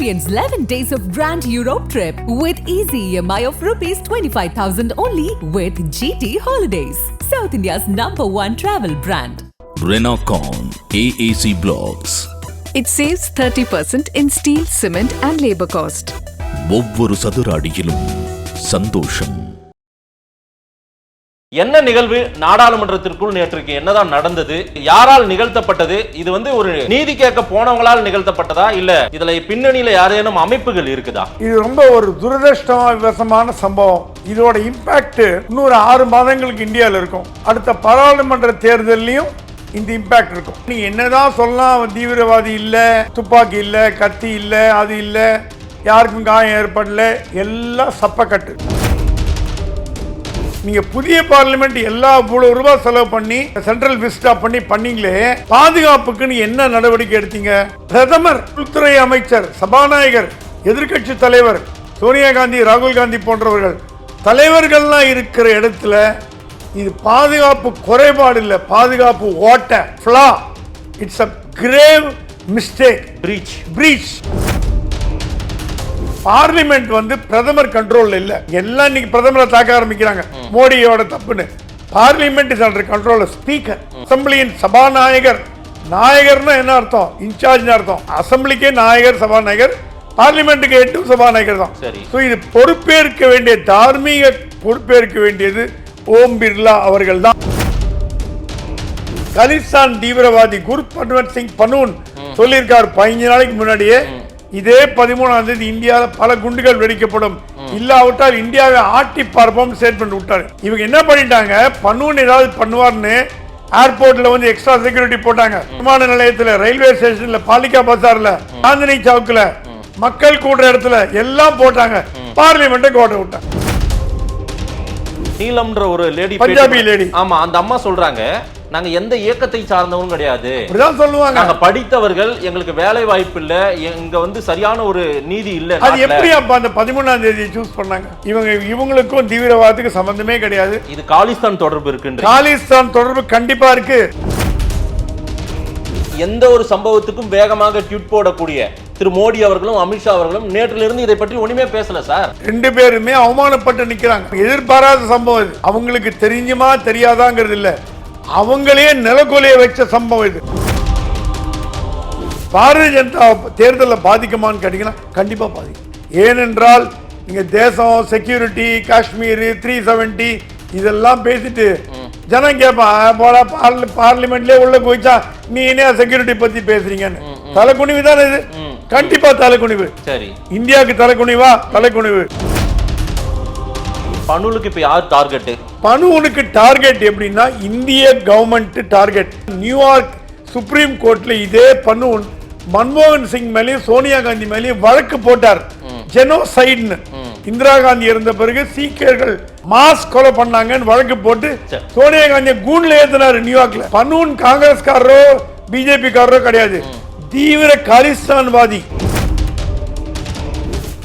Experience 11 days of Grand Europe trip with easy EMI of rupees 25,000 only with GT Holidays, South India's #1 travel brand. Renacon AAC Blocks. It saves 30% in steel, cement and labor cost. ஒவ்வொரு சதுர அடியிலும் சந்தோஷம். என்ன நிகழ்வு நாடாளுமன்றத்திற்குள் நேற்றுக்கு என்னதான் நடந்தது, யாரால் நிகழ்த்தப்பட்டது, இது ஒரு நீதி கேட்க போனவங்களால் நிகழ்த்தப்பட்டதா இல்ல இதுல பின்னணியில யாரேனும் அமைப்புகள் இருக்குதா? இது ரொம்ப ஒரு துரதிருஷ்டவசமான சம்பவம். இதோட இம்பாக்ட் இன்னொரு 6 மாதங்களுக்கு இந்தியாவில் இருக்கும். அடுத்த பாராளுமன்ற தேர்தலையும் இந்த இம்பாக்ட் இருக்கும். நீங்க என்னதான் சொல்லலாம், தீவிரவாதி இல்ல, துப்பாக்கி இல்ல, கத்தி இல்ல, அது இல்ல, யாருக்கும் காயம் ஏற்படல, எல்லாம் சப்பக்கட்டு. நீங்க புதிய பார்லிமெண்ட் எல்லா இவ்வளவு ரூபாய் செலவு பண்ணி சென்ட்ரல் விசிட்டா பண்ணீங்களே, பாதுகாப்புக்கு என்ன நடவடிக்கை எடுத்தீங்க? பிரதமர், உள்துறை அமைச்சர், சபாநாயகர், எதிர்கட்சி தலைவர் சோனியா காந்தி, ராகுல் காந்தி போன்றவர்கள் தலைவர்கள்லாம் இருக்கிற இடத்துல இது பாதுகாப்பு குறைபாடு இல்ல, பாதுகாப்பு ஓட்ட flaw. It's a grave mistake, breach. Parliament பிரதமர் கண்ட்ரோல்ல இல்ல. எல்லாம் இன்னைக்கு பிரதமரை தாக்க ஆரம்பிக்கிறாங்க, மோடியோட தப்புன்னு. Parliament is under control speaker. அசெம்பிளியின் சபாநாயகர், நாயகர்னா என்ன அர்த்தம்? இன்சார்ஜ் அர்த்தம். அசெம்பிளிக்கே நாயகர், சபாநாயகர், பார்லிமெண்ட்டுக்கு 8 சபாநாயகர் தான். இது பொறுப்பேற்க வேண்டிய, தார்மீக பொறுப்பேற்க வேண்டியது ஓம் பிர்லா அவர்கள் தான். காலிஸ்தான் தீவிரவாதி குர்பத்வந்த் சிங் பனூன் சொல்லியிருக்கார் 15 நாளைக்கு முன்னாடியே, இதே 13ஆம் தேதி இந்தியாவில் பல குண்டுகள் வெடிக்கப்படும், இல்லாவிட்டால் இந்தியாவை ஆட்டி பார்ப்போம் ஸ்டேட்மெண்ட் விட்டாரு. இவங்க என்ன பண்ணிட்டாங்க, பனூன் ஏதாவது பண்ணுவார்னு ஏர்போர்ட்ல எக்ஸ்ட்ரா செக்யூரிட்டி போட்டாங்க. விமான நிலையத்தில், ரயில்வே ஸ்டேஷன்ல, பாலிகா பசார்ல, சாந்தினி சவுக்ல, மக்கள் கூடுற இடத்துல எல்லாம் போட்டாங்க. பார்லிமெண்ட்டை கோட்டை விட்டாங்க. நீலம்ன்ற ஒரு லேடி, பஞ்சாபி லேடி, ஆமா, அந்த அம்மா சொல்றாங்க, நாங்க எந்த இயக்கத்தை சார்ந்தவங்க கிடையாது, சொல்லுவாங்க, நாங்க படித்தவர்கள், எங்களுக்கு வேலை வாய்ப்பு இல்ல, எங்க சரியான ஒரு நீதி இல்ல. அது எப்படி அப்ப அந்த 13ஆம் தேதி சூஸ் பண்ணாங்க? இவங்களுக்கும் தீவிரவாதத்துக்கு சம்பந்தமே கிடையாது. இது காலிஸ்தான் தொடர்பு இருக்கு. காலிஸ்தான் தொடர்பு கண்டிப்பா இருக்கு. எந்த ஒரு சம்பவத்துக்கும் வேகமாக ட்வீட் போடக்கூடிய திரு மோடி அவர்களும் அமித்ஷா அவர்களும் நேற்றிலிருந்து இதை பற்றி ஒண்ணுமே பேசல சார். 2 பேருமே அவமானப்பட்டு நிக்கிறாங்க. எதிர்பாராத சம்பவம் இது. அவங்களுக்கு தெரிஞ்சுமா தெரியாதாங்கிறது இல்ல, அவங்களே நிலக்கொலைய வச்ச சம்பவம் இது. பாரதிய ஜனதா தேர்தலில் பாதிக்குமான்னு கேட்டீங்கன்னா கண்டிப்பா பாதிக்கும். ஏனென்றால் நீங்க தேசம், செக்யூரிட்டி, காஷ்மீர், 370 இதெல்லாம் பேசிட்டு ஜனம் கேட்பான், பார்லிமெண்ட்லயே உள்ள போயிச்சா நீ என்ன செக்யூரிட்டி பத்தி பேசுறீங்கன்னு. தலைக்குனிவு தானே இது, கண்டிப்பா தலைக்குனிவு. சரி, இந்தியாவுக்கு தலைக்குனிவா? தலைக்குனிவு. பனூனுக்கு இப்ப யார் டார்கெட்? பனூனுக்கு டார்கெட் எப்படின்னா இந்திய கவர்மெண்ட் டார்கெட். நியூயார்க் சுப்ரீம் கோர்ட்ல இதே பனூன் மன்மோகன் சிங் மேலேயும் சோனியா காந்தி மேலேயும் வழக்கு போட்டார், ஜெனோசைட்னு. இந்திரா காந்தி இருந்த பிறகு சீக்கியர்கள் மாஸ் கொலை பண்ணாங்கன்னு வழக்கு போட்டு சோனியா காந்தியை கூண்ல ஏத்தினாரு நியூயார்க்ல. பனூன் காங்கிரஸ்காரரோ பிஜேபி காரரோ கிடையாது, தீவிர காலிஸ்தான்வாதி.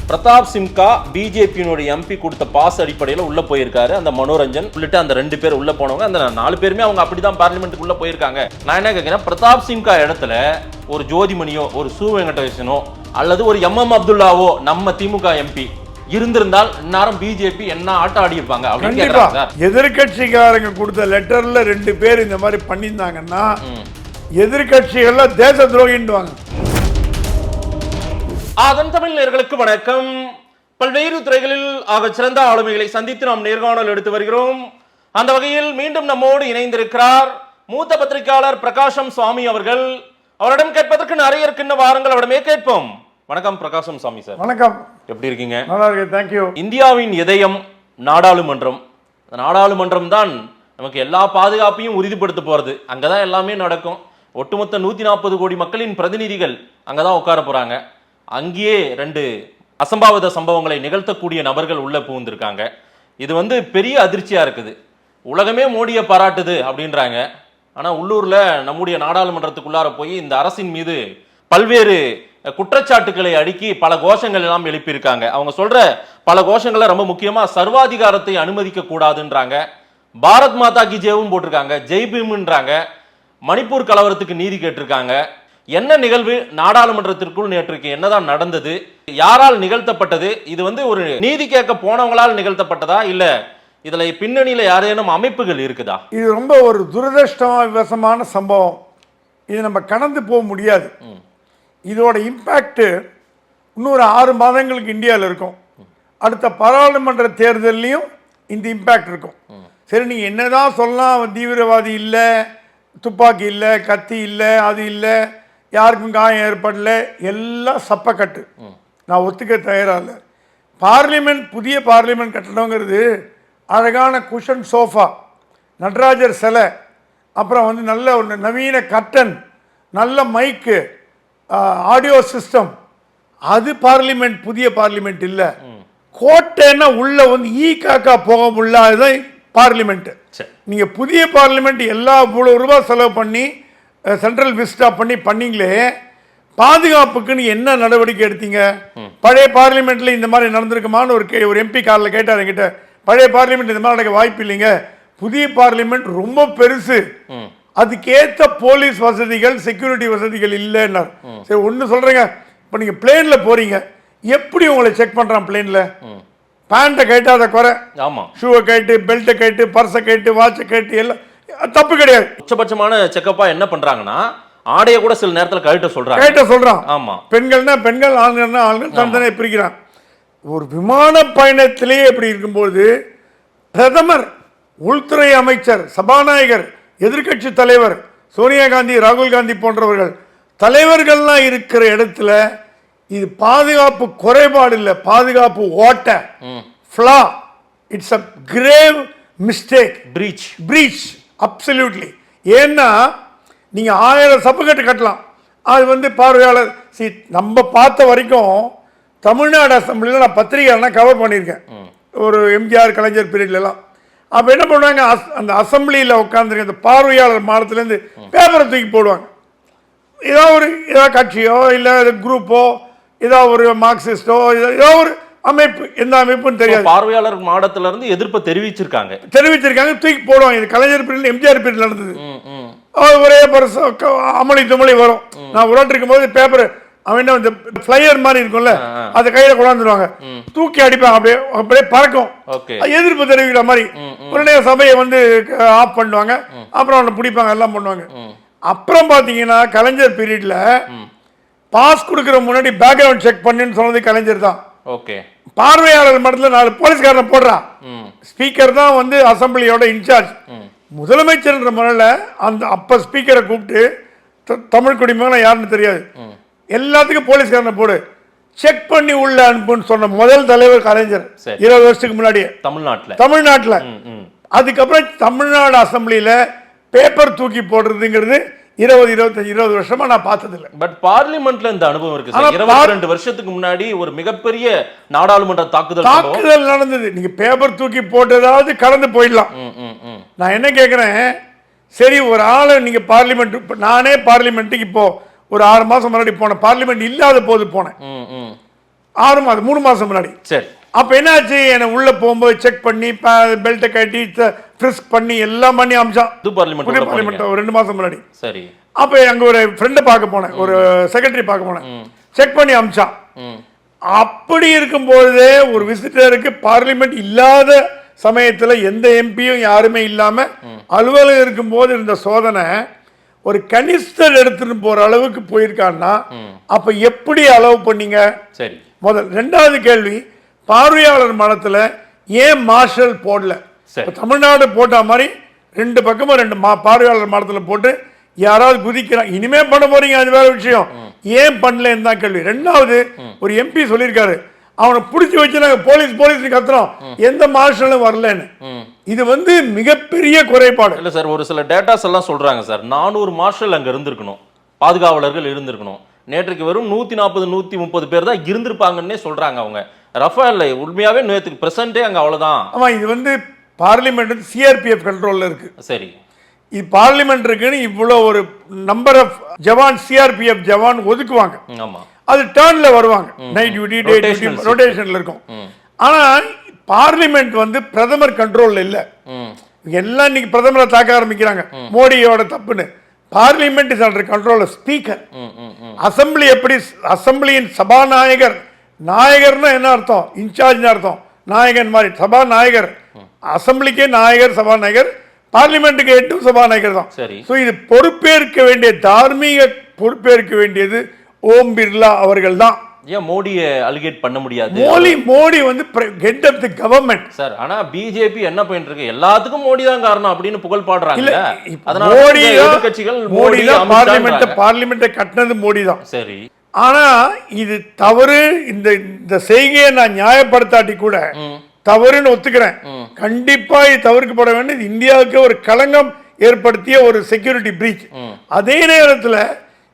பிரதாப் சிம்கா பிஜேபியினுடைய எம்பி கொடுத்த பாஸ் அடிப்படையில் உள்ள போயிருக்காரு. அந்த மனோரஞ்சன் உள்ளிட்ட அந்த 2 பேர் உள்ள போனவங்க, அந்த 4 பேருமே அவங்க அப்படிதான் பார்லிமெண்ட்டுக்கு உள்ள போயிருக்காங்க. நான் என்ன கேட்கிறேன், பிரதாப் சிம்கா இடத்துல ஒரு ஜோதிமணியோ, ஒரு சு வெங்கடேசனோ, அல்லது ஒரு எம் அப்துல்லாவோ நம்ம திமுக எம்பி இருந்திருந்தால் இந்நேரம் பிஜேபி என்ன ஆட்டம் ஆடி இருப்பாங்க அப்படின்னு கேட்கறாங்க. எதிர்கட்சிக்காரங்க கொடுத்த லெட்டர்ல 2 பேர் இந்த மாதிரி பண்ணியிருந்தாங்கன்னா எதிர்கட்சிகள்ல தேச துரோகின்னுவாங்க. அதன் தமிழ் நேயர்களுக்கு வணக்கம். பல்வேறு துறைகளில் ஆக சிறந்த ஆளுமைகளை சந்தித்து நாம் நேர்காணல் எடுத்து வருகிறோம். அந்த வகையில் மீண்டும் நம்மோடு இணைந்திருக்கிறார் மூத்த பத்திரிகையாளர் பிரகாஷம் சுவாமி அவர்கள். அவரிடம் கேட்பதற்கு நிறைய இருக்கின்ற வாரங்கள் அவரிடமே கேட்போம். வணக்கம் பிரகாஷம் சுவாமி சார். வணக்கம், எப்படி இருக்கீங்க? நல்லா இருக்கேன், தேங்க்யூ. இந்தியாவின் இதயம் நாடாளுமன்றம். நாடாளுமன்றம் தான் நமக்கு எல்லா பாதுகாப்பையும் உறுதிப்படுத்த போறது. அங்கதான் எல்லாமே நடக்கும். ஒட்டுமொத்த 140 கோடி மக்களின் பிரதிநிதிகள் அங்கதான் உட்கார போறாங்க. அங்கேயே 2 அசம்பாவித சம்பவங்களை நிகழ்த்தக்கூடிய நபர்கள் உள்ள புகுந்திருக்காங்க. இது பெரிய அதிர்ச்சியா இருக்குது. உலகமே மோடியை பாராட்டுது அப்படின்றாங்க. ஆனா உள்ளூர்ல நம்முடைய நாடாளுமன்றத்துக்குள்ளார போய் இந்த அரசின் மீது பல்வேறு குற்றச்சாட்டுக்களை அடுக்கி பல கோஷங்கள் எல்லாம் எழுப்பியிருக்காங்க. அவங்க சொல்ற பல கோஷங்களை ரொம்ப முக்கியமா சர்வாதிகாரத்தை அனுமதிக்க கூடாதுன்றாங்க. பாரத் மாதா கி ஜெயும் போட்டிருக்காங்க, ஜெய் பீம்ன்றாங்க, மணிப்பூர் கலவரத்துக்கு நீதி கேட்டிருக்காங்க. என்ன நிகழ்வு நாடாளுமன்றத்திற்குள் நேற்றுக்கு என்னதான் நடந்தது, யாரால் நிகழ்த்தப்பட்டது, இது வந்து ஒரு நீதி கேட்க போனவங்களால் நிகழ்த்தப்பட்டதா இல்ல இதுல பின்னணியில யாரேனும் அமைப்புகள் இருக்குதா? இது ரொம்ப ஒரு துரதிருஷ்டவசமான சம்பவம். இது நம்ம கடந்து போக முடியாது. இதோட இம்பாக்ட் இன்னொரு 6 மாதங்களுக்கு இந்தியாவில் இருக்கும். அடுத்த பாராளுமன்ற தேர்தலையும் இந்த இம்பாக்ட் இருக்கும். சரி, நீங்க என்னதான் சொல்லலாம், தீவிரவாதி இல்லை, துப்பாக்கி இல்லை, கத்தி இல்லை, அது இல்லை, யாருக்கும் காயம் ஏற்படல, எல்லாம் சப்பக்கட்டு. நான் ஒத்துக்க தயாராக இல்லை. பார்லிமெண்ட், புதிய பார்லிமெண்ட் கட்டணங்கிறது அழகான குஷன் சோஃபா, நடராஜர் சிலை, அப்புறம் வந்து நல்ல ஒரு நவீன கர்டன், நல்ல மைக்கு, ஆடியோ சிஸ்டம். அது பார்லிமெண்ட், புதிய பார்லிமெண்ட் இல்லை. கோட்டைன்னா உள்ள வந்து காக்கா போக முடியல, அதுதான் பார்லிமெண்ட். நீங்க புதிய பார்லிமெண்ட் எல்லா இவ்வளவு ரூபாய் செலவு பண்ணி சென்ட்ரல் விஸ்டா பண்ணீங்களே, பாதுகாப்புக்குன்னு என்ன நடவடிக்கை எடுத்தீங்க? பழைய பார்லிமெண்ட்ல இந்த மாதிரி நடந்திருக்குமான்னு ஒரு எம்பி காலில் கேட்டார் என்கிட்ட. பழைய பார்லிமெண்ட் இந்த மாதிரி நடக்க வாய்ப்பு இல்லைங்க, புதிய பார்லிமெண்ட் ரொம்ப பெருசு, அதுக்கேற்ற போலீஸ் வசதிகள், செக்யூரிட்டி வசதிகள் இல்லைன்னார். சரி, ஒன்று சொல்றேங்க, இப்போ நீங்க பிளேன்ல போறீங்க, எப்படி உங்களை செக் பண்றான் பிளேன்ல? பேண்ட்டை கேட்டு அதை குறை, ஷூவை கேட்டு, பெல்ட்டை கேட்டு, பர்ஸை கேட்டு, வாட்சை கேட்டு, எல்லாம் தப்பு கிடையாது. உச்சபட்சமான செக்கப்பா என்ன பண்றாங்கன்னா ஆடைய கூட சில நேரத்தில் கேட்ட சொல்றான். ஆமா, பெண்கள்னா பெண்கள், ஆண்கள்னா ஆண்கள், தனித்தனியாக பிரிக்கிறான். ஒரு விமான பயணத்திலேயே எப்படி இருக்கும்போது பிரதமர், உள்துறை அமைச்சர், சபாநாயகர், எதிர்கட்சி தலைவர் சோனியா காந்தி, ராகுல் காந்தி போன்றவர்கள் தலைவர்கள்லாம் இருக்கிற இடத்துல இது பாதுகாப்பு குறைபாடு இல்லை, பாதுகாப்பு ஓட்ட, flaw. It's a grave mistake, breach, absolutely. ஏன்னா நீங்க 1000 சப்புக்கட்டு கட்டலாம், அது வந்து பார்வையாளர். நம்ம பார்த்த வரைக்கும் தமிழ்நாடு அசம்பிளியில் நான் பத்திரிகைலாம் கவர் பண்ணியிருக்கேன், ஒரு எம்ஜிஆர் கலைஞர் பீரியட்லாம். அப்போ என்ன பண்ணுவாங்க, அந்த அசம்பிளியில் உட்காந்துருக்க அந்த பார்வையாளர் மாடத்துலேருந்து பேப்பரை தூக்கி போடுவாங்க. ஏதாவது கட்சியோ இல்லை குரூப்போ, ஏதாவது ஒரு மார்க்சிஸ்டோ, ஏதோ ஒரு அமைப்பு, எந்த அமைப்புன்னு தெரியாது, பார்வையாளர் மாடத்துல இருந்து எதிர்ப்பை தெரிவிச்சிருக்காங்க, தூக்கி போடுவாங்க. இது கலைஞர் பீரியட், எம்ஜிஆர் பீரியட் நடந்தது. ஒரே பரிசு அமளி துமளி வரும். நான் உருட்டு இருக்கும் போது பேப்பர், அவன் என்ன இந்த ஃபிளையர் மாதிரி இருக்கும்ல, அதை கையில கொண்டாந்துருவாங்க, தூக்கி அடிப்பாங்க, அப்படியே பறக்கும், எதிர்ப்பு தெரிவிக்கிற மாதிரி. உடனே சபையை வந்து ஆஃப் பண்ணுவாங்க, அப்புறம் அவனை பிடிப்பாங்க, எல்லாம் பண்ணுவாங்க. அப்புறம் பாத்தீங்கன்னா கலைஞர் பீரியட்ல பாஸ் கொடுக்கிற முன்னாடி பேக்ரவுண்ட் செக் பண்ணுன்னு சொன்னது கலைஞர் தான். பார்வையாளர் மட்டத்தில் 4 போலீஸ்காரனை போடுறான். ஸ்பீக்கர் தான் வந்து அசம்பிளியோட இன்சார்ஜ். முதலமைச்சர் என்ற முறையில் அந்த அப்ப ஸ்பீக்கரை கூப்பிட்டு, தமிழ் குடிமகன் யாருன்னு தெரியாது, எல்லாத்துக்கும் போலீஸ்காரனை போடு, செக் பண்ணி உள்ள அனுப்புன்னு சொன்ன முதல் தலைவர் கலைஞர். 20 வருஷத்துக்கு முன்னாடியே தமிழ்நாட்டில். அதுக்கப்புறம் தமிழ்நாடு அசம்பிளியில பேப்பர் தூக்கி போடுறதுங்கிறது 20 வருஷமா நான் பார்த்ததில்லை. பட் பார்லிமெண்ட்ல இந்த அனுபவம் இருக்கு. 22 வருஷத்துக்கு முன்னாடி ஒரு மிகப்பெரிய நாடாளுமன்ற தாக்குதல் நடந்தது. நீங்க பேப்பர் தூக்கி போட்டதாவது கடந்து போயிடலாம். நான் என்ன கேட்கிறேன், சரி, ஒரு ஆளை நீங்க பார்லிமெண்ட், நானே பார்லிமெண்ட்டுக்கு இப்போ ஒரு 6 மாசம் முன்னாடி போனேன், பார்லிமெண்ட் இல்லாத போது போனேன், 3 மாசம் முன்னாடி. சரி, அப்ப என்னாச்சு, என்ன உள்ள போகும்போது செக் பண்ணி பெல்ட்டை கட்டி ஃப்ரிஸ்க் பண்ணி எல்லாம் பண்ணி அமிச்சான். புதிய பார்லிமெண்ட் ஒரு 2 மாசம் முன்னாடி. சரி, அப்ப அங்க ஒரு ஃப்ரெண்டை பார்க்க போனேன், ஒரு செக்ரட்டரி பார்க்க போனேன், செக் பண்ணி அமிச்சான். அப்படி இருக்கும்போதே ஒரு விசிட்டருக்கு பார்லிமெண்ட் இல்லாத சமயத்துல எந்த எம்பியும் யாருமே இல்லாம அலுவலகம் இருக்கும் போது இருந்த சோதனை ஒரு கனிஸ்டர் எடுத்துட்டு போற அளவுக்கு போயிருக்கான்னா அப்ப எப்படி அலோவ் பண்ணீங்க? சரி, முதல். 2வது கேள்வி, பார்வையாளர் மடத்துல ஏன் மார்ஷல் போடல? தமிழ்நாடு போட்ட மாதிரி 2 பக்கமும் 2 பார்வையாளர் மடத்துல போட்டு யாராவது குதிக்கிறாங்க, இனிமே பண்ண போறீங்க, அது வேற விஷயம், ஏன் பண்ணலன்னு தான் கேள்வி. 2வது, ஒரு எம்பி சொல்லியிருக்காரு, அவனை பிடிச்சி வச்சு நாங்க போலீஸ் கத்துறோம், எந்த மார்ஷலும் வரலன்னு. இது வந்து மிகப்பெரிய குறைபாடு இல்ல சார். ஒரு சில டேட்டாஸ் எல்லாம் சொல்றாங்க சார், 400 மார்ஷல் அங்க இருந்திருக்கணும், பாதுகாவலர்கள் இருந்திருக்கணும். நேற்றுக்கு வெறும் 140-130 பேர் தான் இருந்திருப்பாங்கன்னே சொல்றாங்க அவங்க. ரஃபேல் உண்மையாவே நேற்றுக்கு பிரசன்டே அங்க அவ்வளவுதான். ஆமா, இது வந்து பார்லிமெண்ட் சிஆர்பிஎஃப் கண்ட்ரோல்ல இருக்கு. சரி, இது பார்லிமெண்ட் இருக்குன்னு இவ்வளவு ஒரு நம்பர் ஆஃப் ஜவான், சிஆர்பிஎஃப் ஜவான் ஒதுக்குவாங்க. ஆமா, அது டர்ன்ல வருவாங்க, நைட் டியூட்டி, டே டியூட்டி, ரொட்டேஷன்ல இருக்கும். ஆனா பார்லிமெண்ட் வந்து பிரதமர் கண்ட்ரோல்ல இல்ல. எல்லாம் இன்னைக்கு பிரதமரை தாக்க ஆரம்பிக்கிறாங்க, மோடியோட தப்புன்னு. Parliament is under control speaker. Assembly எப்படி, அசம்பிளியின் சபாநாயகர், நாயகர்னா என்ன அர்த்தம், இன்சார்ஜ் அர்த்தம், நாயகன் மாதிரி சபாநாயகர், அசம்பிளிக்கே நாயகர் சபாநாயகர், பார்லிமெண்ட்டுக்கு 8 சபாநாயகர் தான். சோ இது பொறுப்பேற்க வேண்டிய, தார்மீக பொறுப்பேற்க வேண்டியது ஓம் பிர்லா அவர்கள் தான். ஏன் மோடியை அலிகேட் பண்ண முடியாது? மோடி வந்து head of the government sir. ஆனா பிஜேபி என்ன பண்ணிட்டு இருக்கு, எல்லாத்துக்கும் மோடி தான் காரணம் அப்படின்னு புகழ் பாடுறாங்க. அதனால மோடி எதிர்க்கட்சிகள் மோடி தான் பார்லிமெண்ட்டை கட்டினது மோடி தான். சரி, ஆனா இது தவறு. இந்த செய்கையை நான் நியாயப்படுத்தாட்டி கூட தவறுன்னு ஒத்துக்கிறேன். கண்டிப்பா இது தவிர்க்கப்பட வேண்டியது, இந்தியாவுக்கு ஒரு களங்கம் ஏற்படுத்திய ஒரு செக்யூரிட்டி பிரீச். அதே நேரத்தில்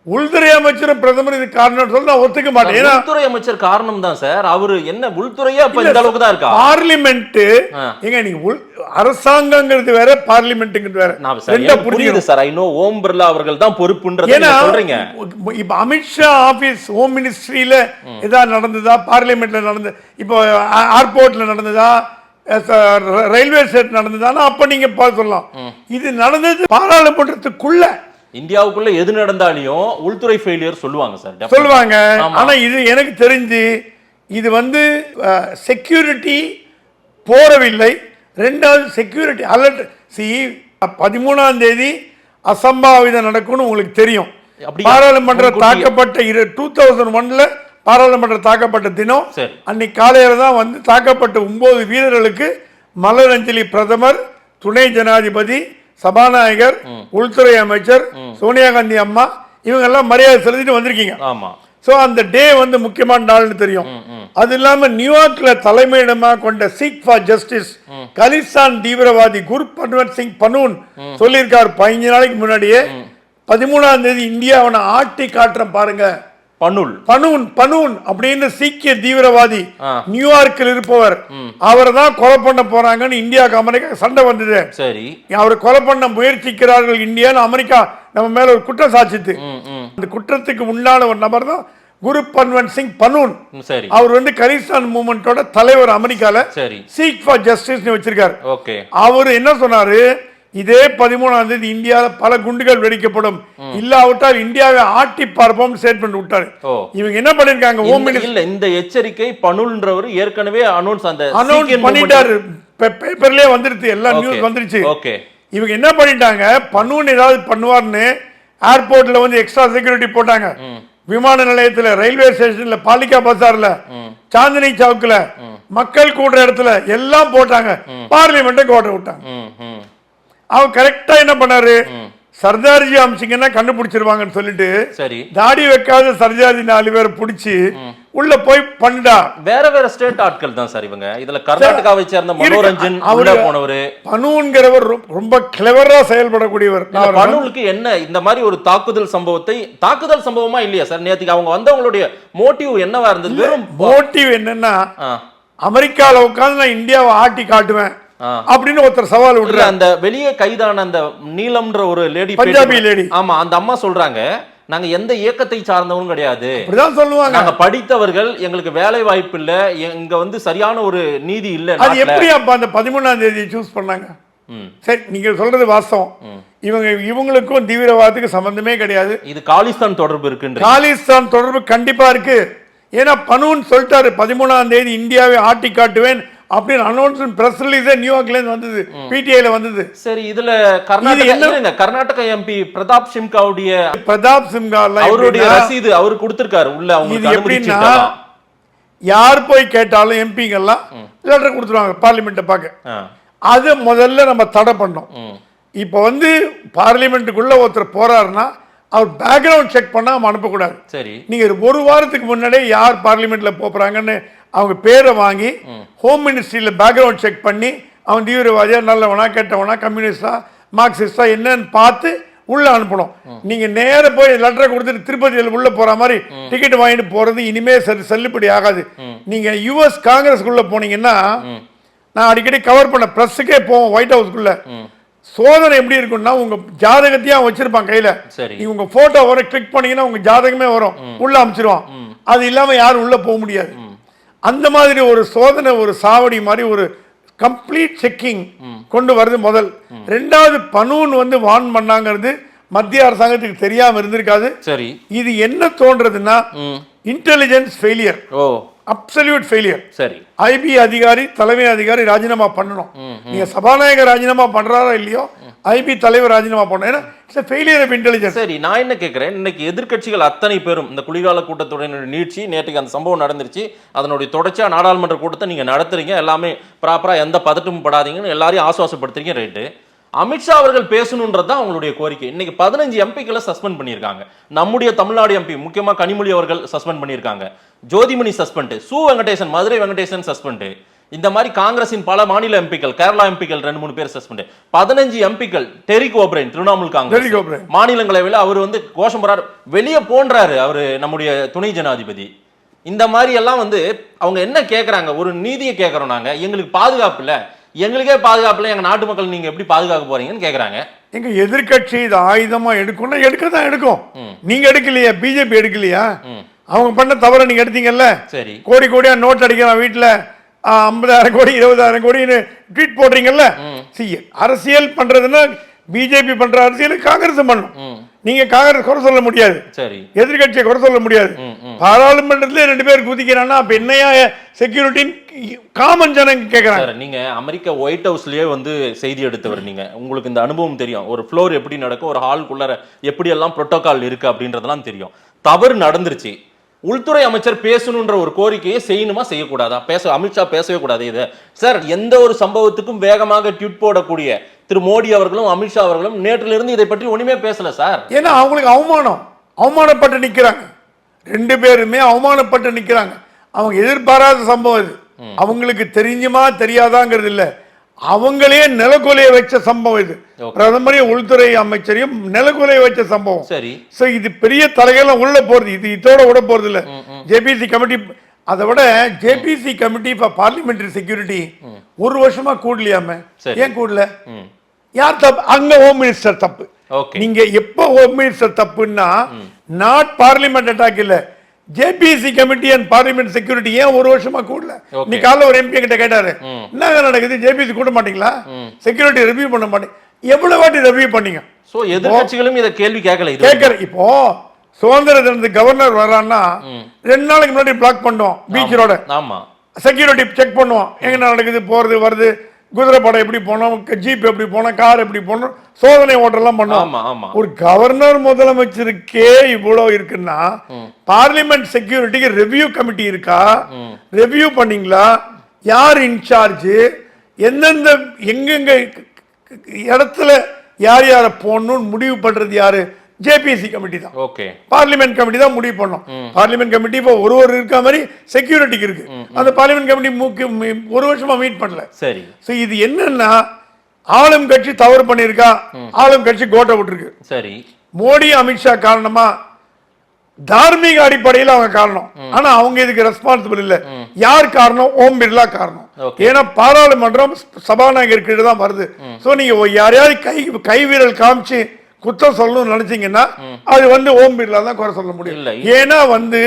உள்துறை அமைச்சரும் பிரதமர் இது காரணம் சொல்ல நான் ஒத்துக்க மாட்டேன். உள்துறை அமைச்சர் காரணம் தான் சார். அவரு என்ன உள்துறையே அப்ப இந்த அளவுக்கு தான் இருக்கா? பார்லிமெண்ட் எங்க, நீங்க அரசாங்கங்கிறது வேற, பார்லிமெண்ட்ங்கிறது வேற. ரெண்டா புரியுது sir. I know Om Birla அவர்கள் தான் பொறுப்புன்றது சொல்றீங்க. இப்ப அமித்ஷா ஆபீஸ், ஹோம் மினிஸ்ட்ரியில ஏதாவது நடந்ததா, பார்லிமெண்ட்ல நடந்தது, இப்போ ஏர்போர்ட்ல நடந்ததா, ரயில்வே ஸ்டேஷன் நடந்ததானா அப்ப நீங்க சொல்லலாம். இது நடந்தது பாராளுமன்றத்துக்குள்ள. இந்தியாவுக்குள்ள எது நடந்தாலும் உள்துறை ஃபெயிலியர் சொல்லுவாங்க சார், சொல்லுவாங்க. ஆனா இது எனக்கு தெரிஞ்சு இது வந்து செக்யூரிட்டி போறவில்லை. ரெண்டாவது செக்யூரிட்டி அலர்ட். 13ஆம் தேதி அசம்பாவிதம் நடக்கும்னு உங்களுக்கு தெரியும். பாராளுமன்றம் தாக்கப்பட்ட 2001ல பாராளுமன்றம் தாக்கப்பட்ட தினம் அன்னைக்கு காலையில தான் வந்து தாக்கப்பட்ட 9 வீரர்களுக்கு மலரஞ்சலி பிரதமர், துணை ஜனாதிபதி, சபாநாயகர், உள்துறை அமைச்சர், சோனியா காந்தி அம்மா, இவங்க எல்லாம் மரியாதை செலுத்திட்டு வந்திருக்கீங்க. சோ அந்த டே வந்து முக்கியமான நாள்னு தெரியும். அது இல்லாம நியூயார்க்ல தலைமையிடமாக கொண்ட சீக் ஃபார் ஜஸ்டிஸ் கலிஸ்தான் தீவிரவாதி குர்பன்வந்த் சிங் பனூன் சொல்லியிருக்காரு 15 நாளைக்கு முன்னாடியே, 13ஆம் தேதி இந்தியாவை ஆட்டி காட்டுறேன் பாருங்க. பனூன் அப்படின்னு சீக்கிய தீவிரவாதி நியூயார்க்கில் இருப்பவர், அவரை தான் கொலை பண்ண போறாங்கன்னு இந்தியாவுக்கு அமெரிக்கா சண்டை வந்தது. சரி, அவரை கொலை பண்ண முயற்சிக்கிறார்கள் இந்தியா, அமெரிக்கா நம்ம மேல ஒரு குற்றம் சாட்சித்து. அந்த குற்றத்துக்கு உண்டான ஒரு நபர் தான் குர்பன்வந்த் சிங் பனூன். அவர் வந்து கலிஸ்தான் மூவ்மெண்டோட தலைவர், அமெரிக்கால சீக் ஃபார் ஜஸ்டிஸ் வச்சிருக்காரு. அவர் என்ன சொன்னாரு, இதே 13ஆம் தேதி இந்தியாவில் பல குண்டுகள் வெடிக்கப்படும், இல்லாவிட்டால் இந்தியாவை ஆட்டி பார்ப்போம் ஸ்டேட்மெண்ட் விட்டாரு. இவங்க என்ன பண்ணிருக்காங்க, ஹோம் மினிஸ்டர் இந்த எச்சரிக்கை பனுல்ன்றவர் ஏற்கனவே அனௌன்ஸ் பண்ணிட்டாரு, பேப்பர்லயே வந்துருச்சு, எல்லா நியூஸ் வந்துருச்சு. இவங்க என்ன பண்ணிட்டாங்க, பனூன் ஏதாவது பண்ணுவார்னு ஏர்போர்ட்ல வந்து எக்ஸ்ட்ரா செக்யூரிட்டி போட்டாங்க. விமான நிலையத்துல, ரயில்வே ஸ்டேஷன்ல, பாலிகா பசார்ல, சாந்தினி சவுக்ல, மக்கள் கூடுற இடத்துல எல்லாம் போட்டாங்க. பார்லிமெண்ட்டை கோட்டை விட்டாங்க. அவன் கரெக்டா என்ன பண்ணாரு, சர்தார்ஜி அம்சிங்கன்னா கண்டுபிடிச்சிருவாங்கன்னு சொல்லிட்டு தாடி வைக்காத சர்தார்ஜி 4 பேரை பிடிச்சி உள்ள போய் பண்ணா. வேற ஸ்டேட் ஆட்கள் தான் சார் இவங்க. இதுல கர்நாடகாவை சேர்ந்த மனோரஞ்சன் உள்ள போனவர். பனுங்கிறவர் ரொம்ப கிளவரா செயல்படக்கூடியவர். பனுலுக்கு என்ன இந்த மாதிரி ஒரு தாக்குதல் சம்பவமா இல்லையா சார்? நேத்துக்கு அவங்க வந்தவங்களுடைய மோட்டிவ் என்னவா இருந்தது? வெறும் மோட்டிவ் என்னன்னா, அமெரிக்கால உட்கார்ந்து நான் இந்தியாவை ஆட்டி காட்டுவேன் அப்படின்னு ஒருத்தர் சவால் விடுற. அந்த வெளியே கைதான அந்த நீலம்ன்ற ஒரு லேடி, பஞ்சாபி லேடி, ஆமா, அந்த அம்மா சொல்றாங்க, நாங்க எந்த இயக்கத்தை சார்ந்தவங்க கிடையாது, அப்படிதான் சொல்லுவாங்க, நாங்க படித்தவர்கள், எங்களுக்கு வேலை வாய்ப்பு இல்ல, இங்க வந்து சரியான ஒரு நீதி இல்ல. அது எப்படி அப்ப அந்த 13ஆம் தேதி சூஸ் பண்ணாங்க? சரி, நீங்க சொல்றது வாஸ்தவம். இவங்களுக்கும் தீவிரவாதத்துக்கு சம்பந்தமே கிடையாது. இது காலிஸ்தான் தொடர்பு இருக்கு. காலிஸ்தான் தொடர்பு கண்டிப்பா இருக்கு. ஏன்னா பனூன் சொல்லிட்டாரு 13ஆம் தேதி இந்தியாவை ஆட்டி காட்டுவேன் அப்படின்னு அனௌன்ஸ்மென்ட் பிரஸ் ரிலீஸே நியூயார்க்ல இருந்து வந்தது, பிடிஐல வந்தது. சரி, இதுல கர்நாடக எம்பி பிரதாப் சிம்கா அவருடைய ரசீது அவர் கொடுத்திருக்காரு உள்ள. அவங்க எப்படின்னா, யார் போய் கேட்டாலும் எம்பிங்க எல்லாம் லெட்டர் கொடுத்துருவாங்க பார்லிமெண்ட்டை பார்க்க. அது முதல்ல நம்ம தடை பண்ணோம். இப்ப வந்து பார்லிமெண்ட்டுக்குள்ள ஒருத்தர் போறாருன்னா அவர் பேக்ரவுண்ட் செக் பண்ணா நம்ம அனுப்பக்கூடாது. சரி, நீங்க 1 வாரத்துக்கு முன்னாடியே யார் பார்லிமெண்ட்ல போறாங்கன்னு அவங்க பேரை வாங்கி ஹோம் மினிஸ்ட்ரியில பேக்ரவுண்ட் செக் பண்ணி அவன் தீவிரவாதியா, நல்லவனா, கெட்டவனா, கம்யூனிஸ்டா, மார்க்சிஸ்டா என்னன்னு பார்த்து உள்ள அனுப்பணும். நீங்க நேர போய் லெட்டரை கொடுத்துட்டு திருப்பதியில் உள்ள போற மாதிரி டிக்கெட் வாங்கிட்டு போறது இனிமே செல்லுபடி ஆகாது. நீங்க யுஎஸ் காங்கிரஸ்க்குள்ள போனீங்கன்னா, நான் அடிக்கடி கவர் பண்ண பிரஸ்ஸுக்கே போவோம், ஒயிட் ஹவுஸ்க்குள்ள சோதனை எப்படி இருக்கும்னா, உங்க ஜாதகத்தையும் வச்சிருப்பான் கையில, நீங்க உங்க போட்டோ வர கிளிக் பண்ணீங்கன்னா உங்க ஜாதகமே வரும், உள்ள அமைச்சிருவான். அது இல்லாம யாரும் உள்ள போக முடியாது. அந்த மாதிரி ஒரு சோதனை, ஒரு சாவடி மாதிரி ஒரு கம்ப்ளீட் செக்கிங் கொண்டு வருது முதல். ரெண்டாவது, பனூன் வந்து வான் பண்ணாங்கிறது மத்திய அரசாங்கத்துக்கு தெரியாம இருந்திருக்காது. சரி, இது என்ன தோன்றதுன்னா இன்டெலிஜென்ஸ் ஃபெயிலியர், அப்சல்யூட் ஃபெயிலியர். சரி, ஐபி அதிகாரி, தலைமை அதிகாரி ராஜினாமா பண்ணணும். நீங்க சபாநாயகர் ராஜினாமா பண்றாரா இல்லையோ, ஐபி தலைவர் ராஜினாமா பண்ணணும். ஏன்னா இட்ஸ் ஃபெயிலியர் ஆஃப் இன்டெலிஜென்ஸ். சரி, நான் என்ன கேட்கிறேன், இன்னைக்கு எதிர்க்கட்சிகள் அத்தனை பேரும் இந்த குளிர்கால கூட்டத்தொடரின் நீட்சி, நேற்றுக்கு அந்த சம்பவம் நடந்துருச்சு, அதனுடைய தொடர்ச்சியா நாடாளுமன்ற கூட்டத்தை நீங்க நடத்துறீங்க, எல்லாமே ப்ராப்பரா எந்த பதட்டமும் படாதீங்கன்னு எல்லாரையும் ஆசுவாசப்படுத்துறீங்க, ரைட்டு. அமித்ஷா அவர்கள் பேசணுன்றது தான் அவங்களுடைய கோரிக்கை. இன்னைக்கு 15 எம்பிக்களை சஸ்பெண்ட் பண்ணியிருக்காங்க. நம்முடைய தமிழ்நாடு எம்பி முக்கியமா கனிமொழி அவர்கள் சஸ்பெண்ட் பண்ணியிருக்காங்க, ஜோதிமணி சஸ்பெண்ட், சு வெங்கடேசன், மதுரை வெங்கடேசன் சஸ்பெண்ட். இந்த மாதிரி காங்கிரசின் பல மாநில எம்பிக்கள், கேரளா எம்பிக்கள் 2-3 பேர் சஸ்பெண்ட். 15 எம்பிக்கள். டெரிக் ஓப்ரைன் திரிணாமுல் காங்கிரஸ் மாநிலங்களவையில் அவர் வந்து கோஷம் போறாரு, வெளியே போன்றாரு அவரு நம்முடைய துணை ஜனாதிபதி. இந்த மாதிரி எல்லாம் வந்து அவங்க என்ன கேட்கறாங்க, ஒரு நீதியை கேட்கறோம் நாங்க, எங்களுக்கு பாதுகாப்பு இல்ல, எங்களுக்கே பாதுகாப்பு இல்லை, எங்க நாட்டு மக்கள் நீங்க எப்படி பாதுகாக்க போறீங்கன்னு கேக்குறாங்க. எங்க எதிர்கட்சி இது ஆயுதமா எடுக்கணும், எடுக்கதான் எடுக்கும். நீங்க எடுக்கலையா, பிஜேபி எடுக்கலையா? அவங்க பண்ண தவற நீங்க எடுத்தீங்கல்ல. சரி, கோடி கோடியா நோட் அடிக்கலாம் வீட்டுல, 50,000 கோடி 20,000 கோடின்னு ட்வீட் போடுறீங்கல்ல. அரசியல் பண்றதுன்னா பிஜேபி பண்ற அரசியல் காங்கிரஸ் பண்ணும். நீங்க காங்கிரஸ் குறை சொல்ல முடியாது, சரி, எதிர்கட்சியை குறை சொல்ல முடியாது. பாராளுமன்றத்துல 2 பேர் குதிக்கிறான்னா அப்ப என்னையா செக்யூரிட்டி காமன் ஜனங்க கேக்குறாங்க. நீங்க அமெரிக்கா ஒயிட் ஹவுஸ்லயே வந்து செய்தி எடுத்தவர், நீங்க உங்களுக்கு இந்த அனுபவம் தெரியும், ஒரு ஃப்ளோர் எப்படி நடக்கும், ஒரு ஹால்குள்ளார எப்படி எல்லாம் புரோட்டோகால் இருக்கு அப்படின்றதெல்லாம் தெரியும். தவறு நடந்துருச்சு, உள்துறை அமைச்சர் பேசணுன்ற ஒரு கோரிக்கையை செய்யணுமா செய்யக்கூடாதா? அமித்ஷா பேசவே கூடாது இது சார். எந்த ஒரு சம்பவத்துக்கும் வேகமாக ட்வீட் போடக்கூடிய திரு மோடி அவர்களும் அமித்ஷா அவர்களும் நேற்றிலிருந்து இதை பற்றி ஒண்ணுமே பேசல சார். ஏன்னா அவங்களுக்கு அவமானப்பட்டு நிக்கிறாங்க, 2 பேருமே அவமானப்பட்டு நிக்கிறாங்க. அவங்க எதிர்பாராத சம்பவம் இது, அவங்களுக்கு தெரிஞ்சுமா தெரியாதாங்கிறது இல்ல, அவங்களே நிலக்கொலைய வச்ச சம்பவம் இது. பிரதமரையும் உள்துறை அமைச்சரையும் நிலக்கொலைய வச்ச சம்பவம். சரி, இது பெரிய தலைகள்லாம் உள்ள போறது, இது இதோட விட போறது இல்ல. ஜேபிசி கமிட்டி, அதை விட JPC committee for parliamentary security 1 வருஷமா கூடலையாம, ஏன் கூடல? யார் தப்பு? அங்க ஹோம் மினிஸ்டர் தப்பு. நீங்க எப்ப ஹோம் மினிஸ்டர் தப்புன்னா, நாட் பார்லிமெண்ட் அட்டாக் இல்ல, JPC committee and parliament security ஏன் 1 வருஷமா கூடல? நீ காலைல ஒரு எம்பி கிட்ட கேட்டாரு, என்ன நடக்குது, ஜேபிசி கூட மாட்டீங்களா, செக்யூரிட்டி ரிவ்யூ பண்ண மாட்டீங்க? எவ்வளவு வாட்டி ரிவ்யூ பண்ணீங்க? சோ எதிர்க்கட்சிகளும் இத கேள்வி கேட்கல. இப்போ சுதந்திர தினத்துக்கு கவர்னர் வரான்னா 2 நாளைக்கு முன்னாடி பிளாக் பண்ணுவோம் பீச் ரோட. ஆமா, செக்யூரிட்டி செக் பண்ணுவோம், எங்க நடக்குது, போறது வருது, குதிரை படம் எப்படி போனோம், ஜீப் எப்படி போனோம், கார் எப்படி போனோம், சோதனை ஓட்டெல்லாம் பண்ணுவோம். ஒரு கவர்னர் முதலமைச்சருக்கே இவ்வளவு இருக்குன்னா, பார்லிமெண்ட் செக்யூரிட்டிக்கு ரிவ்யூ கமிட்டி இருக்கா? ரிவ்யூ பண்ணீங்களா? யார் இன்சார்ஜ்? எந்தெந்த எங்கெங்க இடத்துல யார் யார போடணும்னு முடிவு பண்றது யாரு? ஜேபிசி கமிட்டி தான். ஓகே, பார்லிமெண்ட் கமிட்டி தான் முடிவு பண்ணோம். பார்லிமெண்ட் கமிட்டி இப்போ ஒரு இருக்க மாதிரி செக்யூரிட்டிக்கு இருக்கு. அந்த பார்லிமெண்ட் கமிட்டி 1 வருஷமா மீட் பண்ணல. சரி, சோ இது என்னன்னா, ஆளும் கட்சி தவறு பண்ணிருக்கா, ஆளும் கட்சி கோட்டை விட்டுருக்கு. சரி, மோடி அமித்ஷா காரணமா? தார்மீக அடிப்படையில் அவங்க காரணம், ஆனா அவங்க இதுக்கு ரெஸ்பான்சிபிள் இல்ல. யார் காரணம்? ஓம் பிர்லா காரணம். ஏன்னா பாராளுமன்றம் சபாநாயகர் கீழே தான் வருது. சோ நீங்க யாரையாவது கை வீரல் காமிச்சு குற்றம் சொல்லணும்னு நினைச்சீங்கன்னா அது வந்து ஓம் பிர்லா தான் குறை சொல்ல முடியும். ஏன்னா வந்து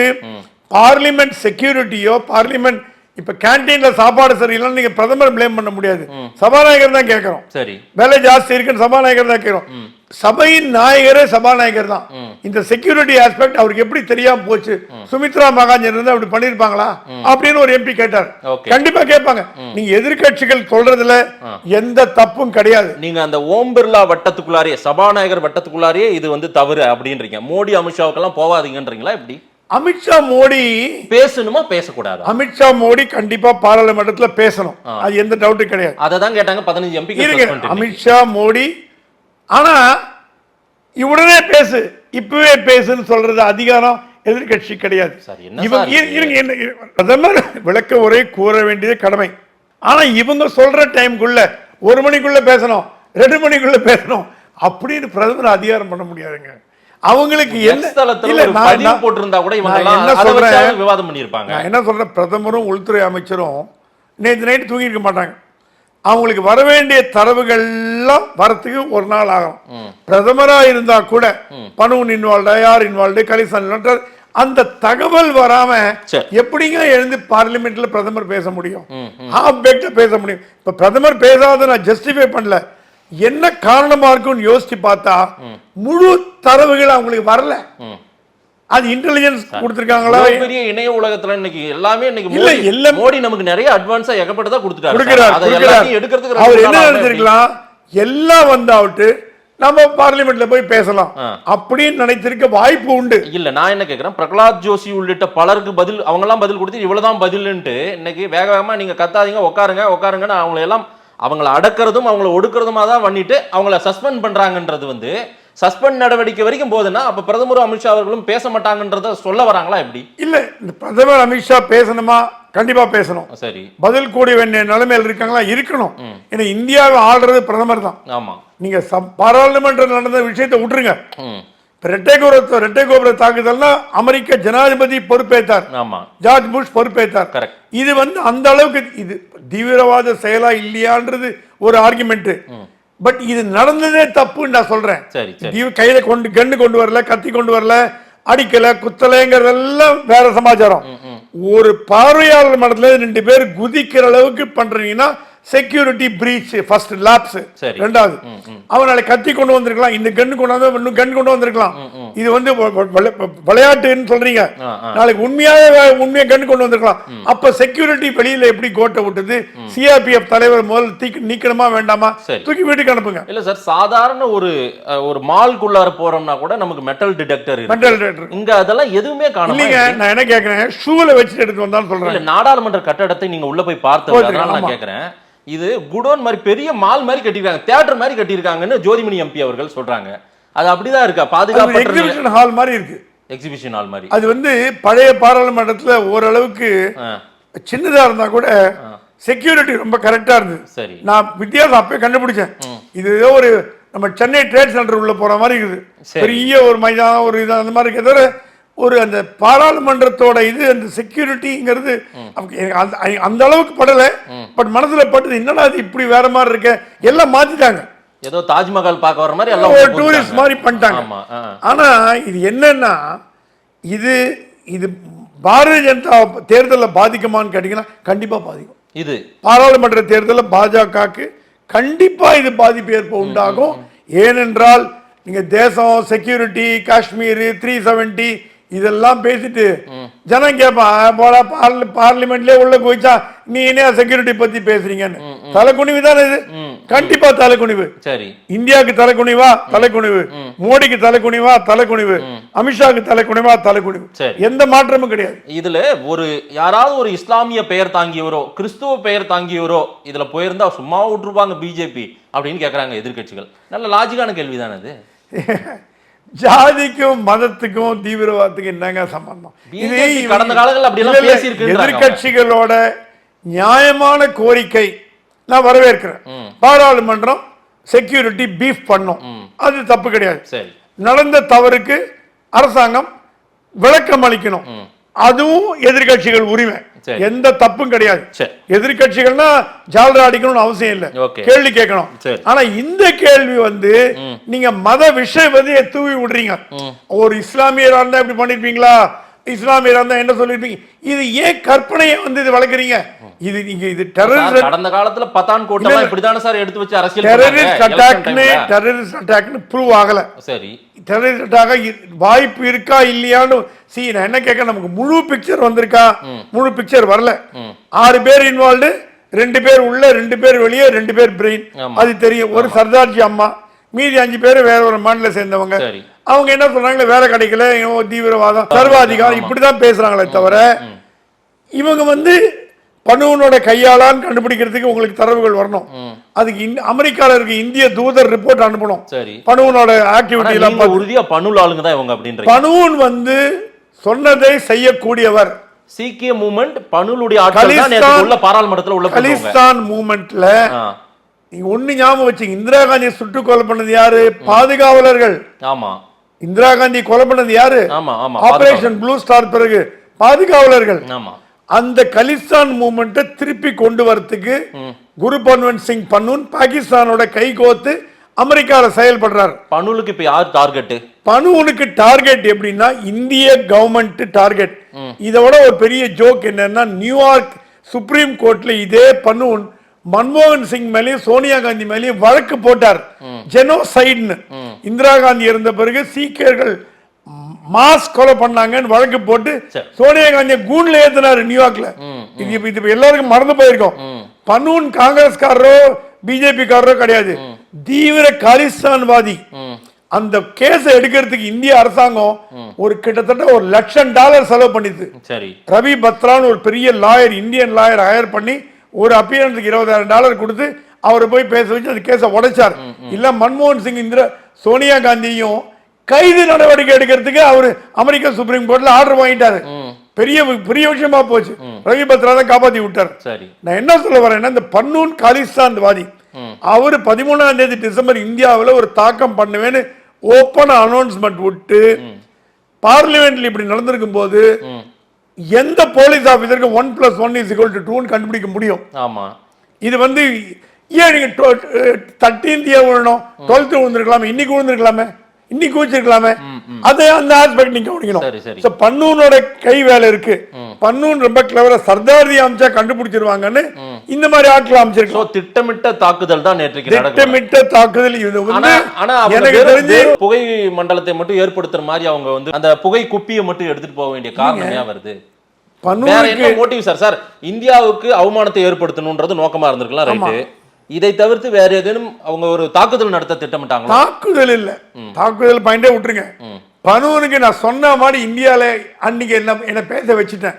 பார்லிமெண்ட் செக்யூரிட்டியோ, பார்லிமெண்ட் இப்ப கேண்டீன்ல சாப்பாடு சரியில்லைன்னு நீங்க பிரதமர் பிளேம் பண்ண முடியாது, சபாநாயகர் தான் கேட்கிறோம். சரி, வேலை ஜாஸ்தி இருக்குன்னு சபாநாயகர் தான் கேட்கிறோம். சபையின் நாயகரே சபாநாயகர் தான். இந்த செக்யூரிட்டி ஆஸ்பெக்ட் அவருக்கு எப்படி தெரியாம போச்சு? சுமித்ரா மகாஜன் இருந்தா அப்படி பண்ணிருப்பாங்களா அப்படின்னு ஒரு எம்பி கேட்டார். கண்டிப்பா கேட்பாங்க. நீங்க எதிர்கட்சிகள் சொல்றதுல எந்த தப்பும் கிடையாது. நீங்க அந்த ஓம் பிர்லா வட்டத்துக்குள்ளாரே, சபாநாயகர் வட்டத்துக்குள்ளாரே இது வந்து தவறு அப்படின்றீங்க. மோடி அமித்ஷாவுக்கெல்லாம் போவாதீங்கன்றீங்களா? எப்படி? அமித்ஷா மோடி பேசணுமா பேசக்கூடாது? அமித்ஷா மோடி கண்டிப்பா பாராளுமன்றத்தில் பேசணும், அது எந்த டவுட்டும் கிடையாது. அததான் கேட்டாங்க 15 எம்பி. அமித்ஷா மோடி, ஆனா உடனே பேசு, இப்பவே பேசுன்னு சொல்றது அதிகாரம் எதிர்கட்சி கிடையாது. பிரதமர் விளக்க உரை கூற வேண்டியது கடமை. ஆனா இவங்க சொல்ற டைம்குள்ள 1 மணிக்குள்ள பேசணும், 2 மணிக்குள்ள பேசணும் அப்படின்னு பிரதமர் அதிகாரம் பண்ண முடியாதுங்க. அவங்களுக்கு என்ன சொல்ற, பிரதமரும் உள்துறை அமைச்சரும் நேற்று நைட்டு தூங்கி இருக்க மாட்டாங்க. அவங்களுக்கு வர வேண்டிய தரவுகள்லாம் வரத்துக்கு 1 நாள் ஆகும். பிரதமரா இருந்தா கூட பனூன் இன்வால்வ்டா, யார் இன்வால்வ்டு, கலிசன், அந்த தகவல் வராம எப்படிங்க எழுந்து பார்லிமெண்ட்ல பிரதமர் பேச முடியும்? பேச முடியும். இப்ப பிரதமர் பேசாத நான் ஜஸ்டிஃபை பண்ணல, என்ன காரணமா இருக்கும்னு யோசிச்சு பார்த்தா முழு தரவுகள் அவங்களுக்கு வரல. அது இன்டெலிஜென்ஸ் கொடுத்திருக்காங்களா? பெரிய இணைய உலகத்துல இன்னைக்கு எல்லாமே இன்னைக்கு இல்ல எல்லாம் மோடி நமக்கு நிறைய அட்வான்ஸா ஏகப்பட்டதா கொடுத்துட்டாரு. எடுக்கிறதுக்கு அவர் என்ன நினைச்சிருக்கலாம், எல்லாம் வந்தாவிட்டு நம்ம பார்லிமெண்ட்ல போய் பேசலாம் அப்படின்னு நினைச்சிருக்க வாய்ப்பு உண்டு. இல்ல நான் என்ன கேக்குறேன், பிரகலாத் ஜோஷி உள்ளிட்ட பலருக்கு பதில் அவங்க எல்லாம் பதில் கொடுத்து இவ்வளவுதான் பதில்ன்ட்டு இன்னைக்கு வேக வேகமா நீங்க கத்தாதீங்க உட்காருங்கன்னு அவங்களை அடக்கிறதும் அவங்களை ஒடுக்கிறதுமா தான் பண்ணிட்டு அவங்கள சஸ்பெண்ட் பண்றாங்கன்றது சஸ்பெண்ட் நடவடிக்கை வரைக்கும் போகுதுன்னா அப்ப பிரதமர் அமித்ஷா அவர்களும் பேச மாட்டாங்கன்றத சொல்ல வராங்களா? எப்படி? இல்ல, இந்த பிரதமர் அமித்ஷா பேசணுமா? கண்டிப்பா பேசணும். சரி, பதில் கூடிய வேண்டிய நிலைமையில் இருக்காங்களா? இருக்கணும். ஏன்னா இந்தியாவை ஆள்றது பிரதமர் தான். ஆமா, நீங்க பாராளுமன்றம் நடந்த விஷயத்தை விட்டுருங்க. ரெட்டை கோபுர தாக்குதல்னா அமெரிக்க ஜனாதிபதி பொறுப்பேற்றார். ஆமா, ஜார்ஜ் புஷ் பொறுப்பேற்றார். இது அந்த அளவுக்கு இது தீவிரவாத செயலா இல்லையான்றது ஒரு ஆர்குமெண்ட். பட் இது நடந்ததே தப்புன்னு நான் சொல்றேன். கையில கண்ணு கொண்டு வரல, கத்தி கொண்டு வரல, அடிக்கல, குத்தலைங்கிறதெல்லாம் வேற சமாச்சாரம். ஒரு பார்வையாளர் மட்டத்துல 2 பேர் குதிக்கிற அளவுக்கு பண்றீங்கன்னா செக்யூரிட்டி பிரீச் ஃபர்ஸ்ட் லாப்ஸ். ரெண்டாவது, அவனால கத்தி கொண்டு வந்திருக்கலாம், இந்த கன் கொண்டு வந்திருக்கலாம். இது விளையாட்டுன்னு சொல்றீங்க, நாளைக்கு உண்மையா கன் கொண்டு வந்திருக்கலாம். அப்ப செக்யூரிட்டி வெளியில எப்படி கோட்டை விட்டது? சிஆர்பிஎஃப் தலைவர் முதல்ல நீக்கணுமா வேண்டாமா? தூக்கி வீட்டுக்கு அனுப்புங்க. இல்ல சார், சாதாரண ஒரு மால்குள்ளார போறோம்னா கூட நமக்கு மெட்டல் டிடெக்டர் இங்க அதெல்லாம் எதுவுமே காணல. நான் என்ன கேக்குறேன், ஷூல வச்சுட்டு எடுத்து வந்தாலும் சொல்றேன். நாடாளுமன்ற கட்டடத்தை நீங்க உள்ள போய் பார்த்ததுனால நான் கேக்குறேன், இது குடோன் மாதிரி பெரிய மால் மாதிரி கட்டிருக்காங்க, தியேட்டர் மாதிரி கட்டிருக்காங்கன்னு ஜோதிமணி எம்பி அவர்கள் சொல்றாங்க. அது அப்படிதான் இருக்கா? பாதுகாப்பு எக்ஸிபிஷன் ஹால் மாதிரி இருக்கு. எக்ஸிபிஷன் ஹால் மாதிரி. அது பழைய பாராளுமன்றத்துல ஓரளவுக்கு சின்னதா இருந்தா கூட செக்யூரிட்டி ரொம்ப கரெக்டா இருந்தது. சரி, நான் வித்தியாசம் அப்பவே கண்டுபிடிச்சேன். இது ஏதோ நம்ம சென்னை ட்ரேட் சென்டர் உள்ள போற மாதிரி இருக்குது. பெரிய ஒரு மைதானம், ஒரு இது அந்த மாதிரி இருக்கு. அந்த பாராளுமன்றத்தோட அந்த செக்யூரிட்டிங்கிறது அந்த அளவுக்கு படல. பட் மனசுல பட்டது, என்னடா இது இப்படி வேற மாதிரி இருக்க, எல்லாம் மாத்திட்டாங்க. ஏதோ தாஜ்மஹால் பார்க்க வர மாதிரி எல்லாம் டூரிஸ்ட் மாதிரி பண்ணிட்டாங்க. ஆனா இது என்னன்னா, இது பாரதிய ஜனதா தேர்தலில் பாதிக்குமான்னு கேட்டீங்கன்னா கண்டிப்பா பாதிக்கும். இது பாராளுமன்ற தேர்தலில் பாஜகவுக்கு கண்டிப்பா இது பாதிப்பு உண்டாகும். ஏனென்றால் நீங்க தேசம், செக்யூரிட்டி, காஷ்மீர், 370 இதெல்லாம் பேசிட்டு ஜனம் கேட்பான், பார்லிமெண்ட்லயே உள்ள போயிச்சா நீ என்ன செக்யூரிட்டி பத்தி பேசுறீங்கன்னு. தலைக்குனிவு தான் இது, கண்டிப்பா தலைக்குனிவு. சரி, இந்தியாவுக்கு தலைக்குனிவா? தலைக்குனிவு. மோடிக்கு தலைக்குனிவா? தலைக்குனிவு. அமித்ஷாவுக்கு தலைக்குனிவா? தலைக்குனிவு. எந்த மாற்றமும் கிடையாது. இதுல யாராவது ஒரு இஸ்லாமிய பெயர் தாங்கியவரோ கிறிஸ்துவ பெயர் தாங்கியவரோ இதுல போயிருந்தா சும்மா விட்டுருப்பாங்க பிஜேபி அப்படின்னு கேக்குறாங்க எதிர்கட்சிகள். நல்ல லாஜிக்கான கேள்விதானே அது. ஜாதிக்கும் மதத்துக்கும் தீவிரவாதத்துக்கும் என்னங்க சம்பந்தம்? கடந்த காலங்களில் அப்படி எல்லாம் பேசியிருக்கு. எதிர்கட்சிகளோட நியாயமான கோரிக்கை நான் வரவேற்கிறேன். பாராளுமன்றம் செக்யூரிட்டி பீஃப் பண்ணும், அது தப்பு கிடையாது. நடந்த தவறுக்கு அரசாங்கம் விளக்கம் அளிக்கணும், அதுவும் எதிர்கட்சிகள் உரிமை. எந்த தப்பும் கிடையாது. எதிர்கட்சிகள்னா ஜால்ரா அடிக்கணும்னு அவசியம் இல்ல, கேள்வி கேட்கணும். ஆனா இந்த கேள்வி நீங்க மத விஷயத்தை தூவி விடுறீங்க. ஒரு இஸ்லாமியரா இருந்தா இப்படி பண்ணிருப்பீங்களா, இஸ்லாமியரா இருந்தா என்ன சொல்லிருப்பீங்க? இது ஏன் கற்பனையை இது வளர்க்குறீங்க? இது நீங்க இது டெரரிஸ்ட் கடந்த காலத்துல பத்தான்கோட்டெல்லாம் இப்படிதானே சார் எடுத்து வச்சு அரசியல் டெரரிஸ்ட் அட்டாக்னு ப்ரூவ் ஆகல. சரி, டெரரிஸ்ட் அட்டாக் வாய்ப்பு இருக்கா இல்லையான்னு நான் என்ன கேட்க, நமக்கு முழு பிக்சர் வந்திருக்கா? முழு பிக்சர் வரல. 6 பேர் இன்வால்வ்டு, 2 பேர் உள்ள, 2 பேர் வெளியே, 2 பேர் பிரெயின், அது தெரியும். ஒரு சர்தார்ஜி அம்மா, மீதி 5 பேர் வேற ஒரு மாநில சேர்ந்தவங்க. அவங்க என்ன சொல்றாங்க, வேலை கிடைக்கல, தீவிரவாதம், சர்வாதிகாரம் இப்படிதான் பேசுறாங்களே தவிர இவங்க பனுவனோட கையாளான்னு கண்டுபிடிக்கிறதுக்கு உங்களுக்கு தரவுகள் வரணும். அதுக்கு அமெரிக்கால இருக்க இந்திய தூதர் ரிப்போர்ட் அனுப்பணும். பனுவனோட ஆக்டிவிட்டி எல்லாம் உறுதியா பனுவல் ஆளுங்க தான் இவங்க அப்படின்ற. பனுவன் சொன்னதை செய்யக்கூடியவர். சீக்கிய மூவ்மெண்ட் பனுவலுடைய ஆட்கள் தான் நேத்து உள்ள பாராளுமன்றத்துல உள்ள கலிஸ்தான் மூவ்மெண்ட்ல நீங்க ஒண்ணு ஞாபகம் வச்சீங்க, இந்திரா காந்தியை சுட்டு கொலை பண்ணது யாரு? பாதுகாவலர்கள். ஆமா, இந்திரா காந்தி கொலை பண்ணது யாரு? ஆபரேஷன் ப்ளூ ஸ்டார் பிறகு பாதுகாவலர்கள். ஆமா, அந்த கலிஸ்தான் மூவ்மெண்ட்டை திருப்பி கொண்டு வரதுக்கு குரு பன்வந்த் சிங் பன்னூன் பாகிஸ்தானோட கை கோத்து அமெரிக்கால செயல்படுறார். பனுலுக்கு இப்ப யார் டார்கெட்? பனுவனுக்கு டார்கெட் எப்படின்னா இந்திய கவர்மெண்ட் டார்கெட். இதோட ஒரு பெரிய ஜோக் என்னன்னா, நியூயார்க் சுப்ரீம் கோர்ட்ல இதே பனுவன் மன்மோகன் சிங் மேலேயும் சோனியா காந்தி மேலேயும் வழக்கு போட்டார். ஜெனோசைட்னு. இந்திரா காந்தி இருந்த பிறகு சீக்கியர்கள் மாஸ் கொலை பண்ணாங்கன்னு வழக்கு போட்டு சோனியா காந்தியை கூண்ல ஏத்தினாரு நியூயார்க்ல. இது எல்லாருக்கும் மறந்து போயிருக்கோம். பனூன் காங்கிரஸ்காரரோ பிஜேபி காரரோ கிடையாது, தீவிர காலிஸ்தான்வாதி. அந்த கேஸ எடுக்கிறதுக்கு இந்திய அரசாங்கம் ஒரு கிட்டத்தட்ட $1,00,000 செலவு பண்ணிது. ரவி பத்ரான்னு ஒரு பெரிய லாயர், இந்தியன் லாயர் ஹையர் பண்ணி ஒரு அப்பியரன்ஸுக்கு $20,000 கொடுத்து அவரை போய் பேச வச்சு அந்த கேஸை உடைச்சார். இல்ல மன்மோகன் சிங் சோனியா காந்தியும் கைது நடவடிக்கை எடுக்கிறதுக்கு அவரு அமெரிக்க சுப்ரீம் கோர்ட்ல ஆர்டர் வாங்கிட்டாரு. பெரிய பெரிய விஷயமா போச்சு. ரவி பத்ரா தான் காப்பாத்தி விட்டார். நான் என்ன சொல்ல வரேன்னா, இந்த பன்னூன் காலிஸ்தான்வாதி அவரு 13ஆம் தேதி டிசம்பர் இந்தியாவில் ஒரு தாக்கம் பண்ணுவேன்னு ஓப்பன் அனௌன்ஸ்மெண்ட் விட்டு பார்லிமெண்ட்ல இப்படி நடந்திருக்கும் போது எந்த போலீஸ் ஆபீசருக்கு 1+1 = 2 கண்டுபிடிக்க முடியும்? இது வந்து ஏன் நீங்க 13th விழணும், 12th விழுந்திருக்கலாமே, இன்னைக்கு விழுந்திருக்கலாமே, இன்னைக்கு வச்சிருக்கலாமே. அதை அந்த ஆஸ்பெக்ட் நீங்க கவனிக்கணும். பன்னூனோட கை வேலை இருக்கு. பன்னூன் ரொம்ப கிளவரா சர்தார்தி அம்சா கண்டுபிடிச்சிருவாங்கன்னு இந்த மாதிரி ஆட்கள் அமைச்சிருக்கோம். திட்டமிட்ட தாக்குதல் தான் நேற்றைக்கு திட்டமிட்ட தாக்குதல். இது வந்து எனக்கு தெரிஞ்சு புகை மண்டலத்தை மட்டும் ஏற்படுத்துற மாதிரி அவங்க வந்து அந்த புகை குப்பியை மட்டும் எடுத்துட்டு போக வேண்டிய காரணம் ஏன் வருது? என்ன மோட்டிவ் சார்? இந்தியாவுக்கு அவமானத்தை ஏற்படுத்தணும்ன்றது நோக்கமா இருந்திருக்கலாம், ரைட்டு. இதை தவிர்த்து வேற ஏதேனும் அவங்க ஒரு தாக்குதல் நடத்த திட்டமிட்டாங்க? தாக்குதல் இல்ல, தாக்குதல் பாயிண்டே விட்டுருங்க. பனூனுக்கு நான் சொன்ன மாதிரி இந்தியால அன்னைக்கு என்ன பேச வச்சுட்டேன்,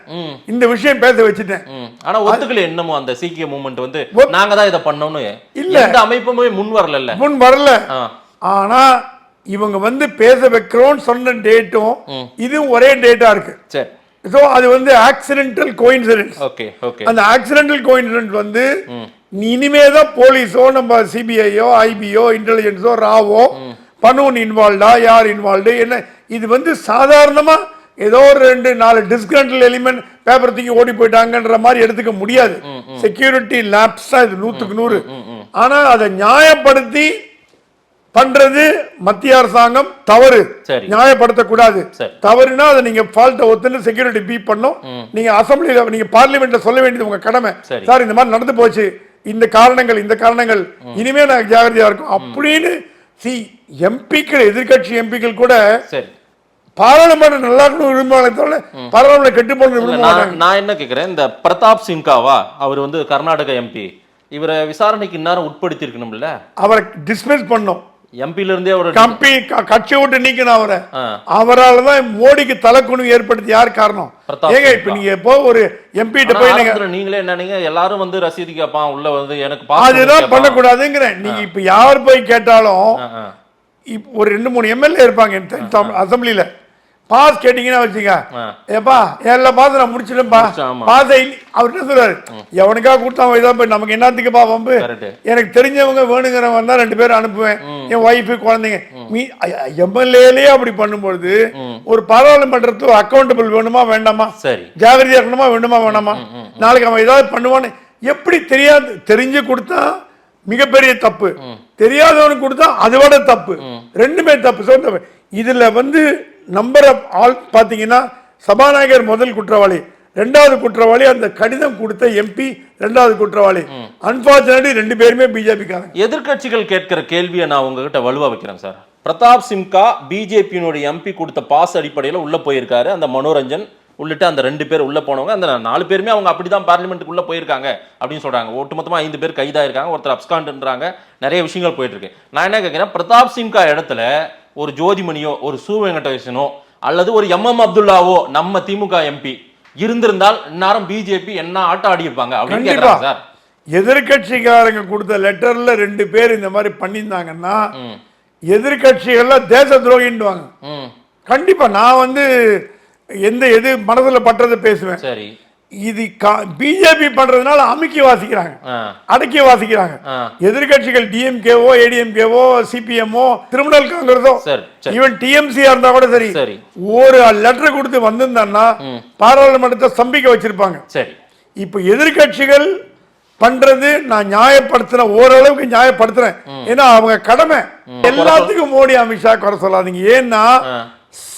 இந்த விஷயம் பேச வச்சுட்டேன். ஆனா ஒத்துக்கல என்னமோ அந்த சீக்கிய மூவ்மெண்ட் வந்து நாங்க தான் இதை பண்ணோம்னு இல்ல, இந்த அமைப்புமே முன் வரல. ஆனா இவங்க வந்து பேச வைக்கிறோம்னு சொன்ன டேட்டும் இதுவும் ஒரே டேட்டா இருக்கு. சரி, சோ அது வந்து ஆக்சிடென்டல் கோயின்சிடென்ஸ். அந்த ஆக்சிடென்டல் கோயின்சிடென்ஸ் வந்து இனிமேதான் போலீஸோ நம்ம சிபிஐயோ ஐபியோ இன்டெலிஜென்ஸோ ராவோ பனூன் இன்வால்வ்டா, யார் இன்வால்வ்டு என்ன, இது வந்து சாதாரணமா ஏதோ ஒரு 2-4 டிஸ்கிரண்டல் எலிமெண்ட் பேப்பர் தூக்கி ஓடி போயிட்டாங்கன்ற மாதிரி எடுத்துக்க முடியாது. செக்யூரிட்டி லேப்ஸ் தான் இது 100க்கு 100. ஆனா அதை நியாயப்படுத்தி பண்றது மத்திய அரசாங்கம் தவறு, நியாயப்படுத்தக்கூடாது. தவறுனா அதை நீங்க ஃபால்ட்டை ஒத்துன்னு செக்யூரிட்டி பீப் பண்ணும். நீங்க அசம்பிளில நீங்க பார்லிமெண்ட்ல சொல்ல வேண்டியது உங்க கடமை. சார் இந்த மாதிரி நடந்து போச்சு, இந்த காரணங்கள் இனிமே நான் ஜாகிரதையா இருக்கும் அப்படின்னு எம்பிக்கள், எதிர்கட்சி எம்பிக்கள் கூட பாராளுமன்றம் நல்லா விரும்பாங்க, பாராளுமன்றம் கெட்டு போன. நான் என்ன கேக்குறேன், இந்த பிரதாப் சிங்காவா அவர் வந்து கர்நாடக எம்பி, இவரை விசாரணைக்கு இந்நேரம் உட்படுத்தி இருக்கணும்ல, அவரை டிஸ்மிஸ் பண்ணும். எம்பில இருந்தே ஒரு கட்சி விட்டு நீக்கணும் அவரை. அவரால்தான் மோடிக்கு தலைக்குணு ஏற்படுத்தி யார் காரணம்? ஏங்க இப்ப நீங்க எப்போ ஒரு எம்பி கிட்ட போய் நீங்களே என்ன எல்லாரும் வந்து ரசீது கேட்பான் உள்ள வந்து எனக்கு அதுதான் பண்ணக்கூடாதுங்கிறேன். நீங்க இப்ப யார் போய் கேட்டாலும் ஒரு 2-3 எம்எல்ஏ இருப்பாங்க அசம்பிளில, பாஸ் கேட்டீங்கன்னா வச்சுங்க, ஏப்பா எல்லா பாஸ் நான் முடிச்சிடும்பா, பாஸ் அவர் என்ன சொல்றாரு, எவனுக்கா கொடுத்தா போய் நமக்கு என்னத்துக்குப்பா வம்பு, எனக்கு தெரிஞ்சவங்க வேணுங்கிறவங்க தான் 2 பேரும் அனுப்புவேன், என் ஒய்ஃபு குழந்தைங்க. எம்எல்ஏலயே அப்படி பண்ணும்பொழுது ஒரு பாராளுமன்றத்துக்கு அக்கௌண்டபிள் வேணுமா வேண்டாமா, ஜாகிரதையா இருக்கணுமா வேண்டுமா வேண்டாமா, நாளைக்கு அவன் ஏதாவது பண்ணுவான்னு எப்படி தெரியாது, தெரிஞ்சு கொடுத்தா மிகப்பெரிய தப்பு, தெரியாதவனுக்கு கொடுத்தா அதை விட தப்பு, ரெண்டுமே தப்பு. இதுல வந்து நம்பர் ஆஃப் ஆல் பாத்தீங்கன்னா சபாநாயகர் முதல் குற்றவாளி, 2வது குற்றவாளி அந்த கடிதம் கொடுத்த எம்பி 2வது குற்றவாளி. அன்பார்ச்சுனேட்லி 2 பேருமே பிஜேபி காரங்க. எதிர்க்கட்சிகள் கேட்கிற கேள்வியை நான் உங்ககிட்ட வலுவா வைக்கிறேன் சார். பிரதாப் சிம்கா பிஜேபியினுடைய எம்பி கொடுத்த பாஸ் அடிப்படையில் உள்ள போயிருக்காரு, அந்த மனோரஞ்சன் உள்ளிட்ட அந்த 2 பேர் உள்ள போனவங்க, அந்த 4 பேருமே அவங்க அப்படிதான் பார்லிமெண்ட்டுக்கு உள்ள போயிருக்காங்க அப்படின்னு சொல்றாங்க. ஒட்டுமொத்தமா 5 பேர் கைதாயிருக்காங்க, ஒருத்தர் அப்ஸ்காண்ட்ன்றாங்க, நிறைய விஷயங்கள் போயிட்டு இருக்கு. நான் என்ன கேட்கிறேன், பிரதாப் சிம்கா இடத்துல ஒரு ஜோதிமணியோ ஒரு சு வெங்கடேசனோ அல்லது ஒரு எம் அப்துல்லாவோ நம்ம திமுக எம்பி இருந்திருந்தால் இந்நேரம் பிஜேபி என்ன ஆட்டம் ஆடி இருப்பாங்க அப்படின்னு கேட்கறாங்க சார். எதிர்கட்சிக்காரங்க கொடுத்த லெட்டர்ல 2 பேர் இந்த மாதிரி பண்ணியிருந்தாங்கன்னா எதிர்கட்சிகள்ல தேச துரோகின்னுவாங்க. கண்டிப்பா நான் வந்து எது மனசுல பட்டதை பேசுவேன். சரி, இது பிஜேபி பண்றதுனால அமுக்கி வாசிக்கிறாங்க, அடக்கி வாசிக்கிறாங்க. எதிர்கட்சிகள் டிஎம்கேவோ ஏடிஎம்கேவோ சிபிஎம்ஓ திரிணாமுல் காங்கிரஸோ ஈவன் டிஎம்சியா இருந்தா கூட சரி, ஒரு லெட்டர் கொடுத்து வந்திருந்தான்னா பாராளுமன்றத்தை ஸ்தம்பிக்க வச்சிருப்பாங்க. சரி, இப்ப எதிர்கட்சிகள் பண்றது நான் நியாயப்படுத்துறேன், ஓரளவுக்கு நியாயப்படுத்துறேன், ஏன்னா அவங்க கடமை. எல்லாத்துக்கும் மோடி அமித்ஷா குறை சொல்லாதீங்க. ஏன்னா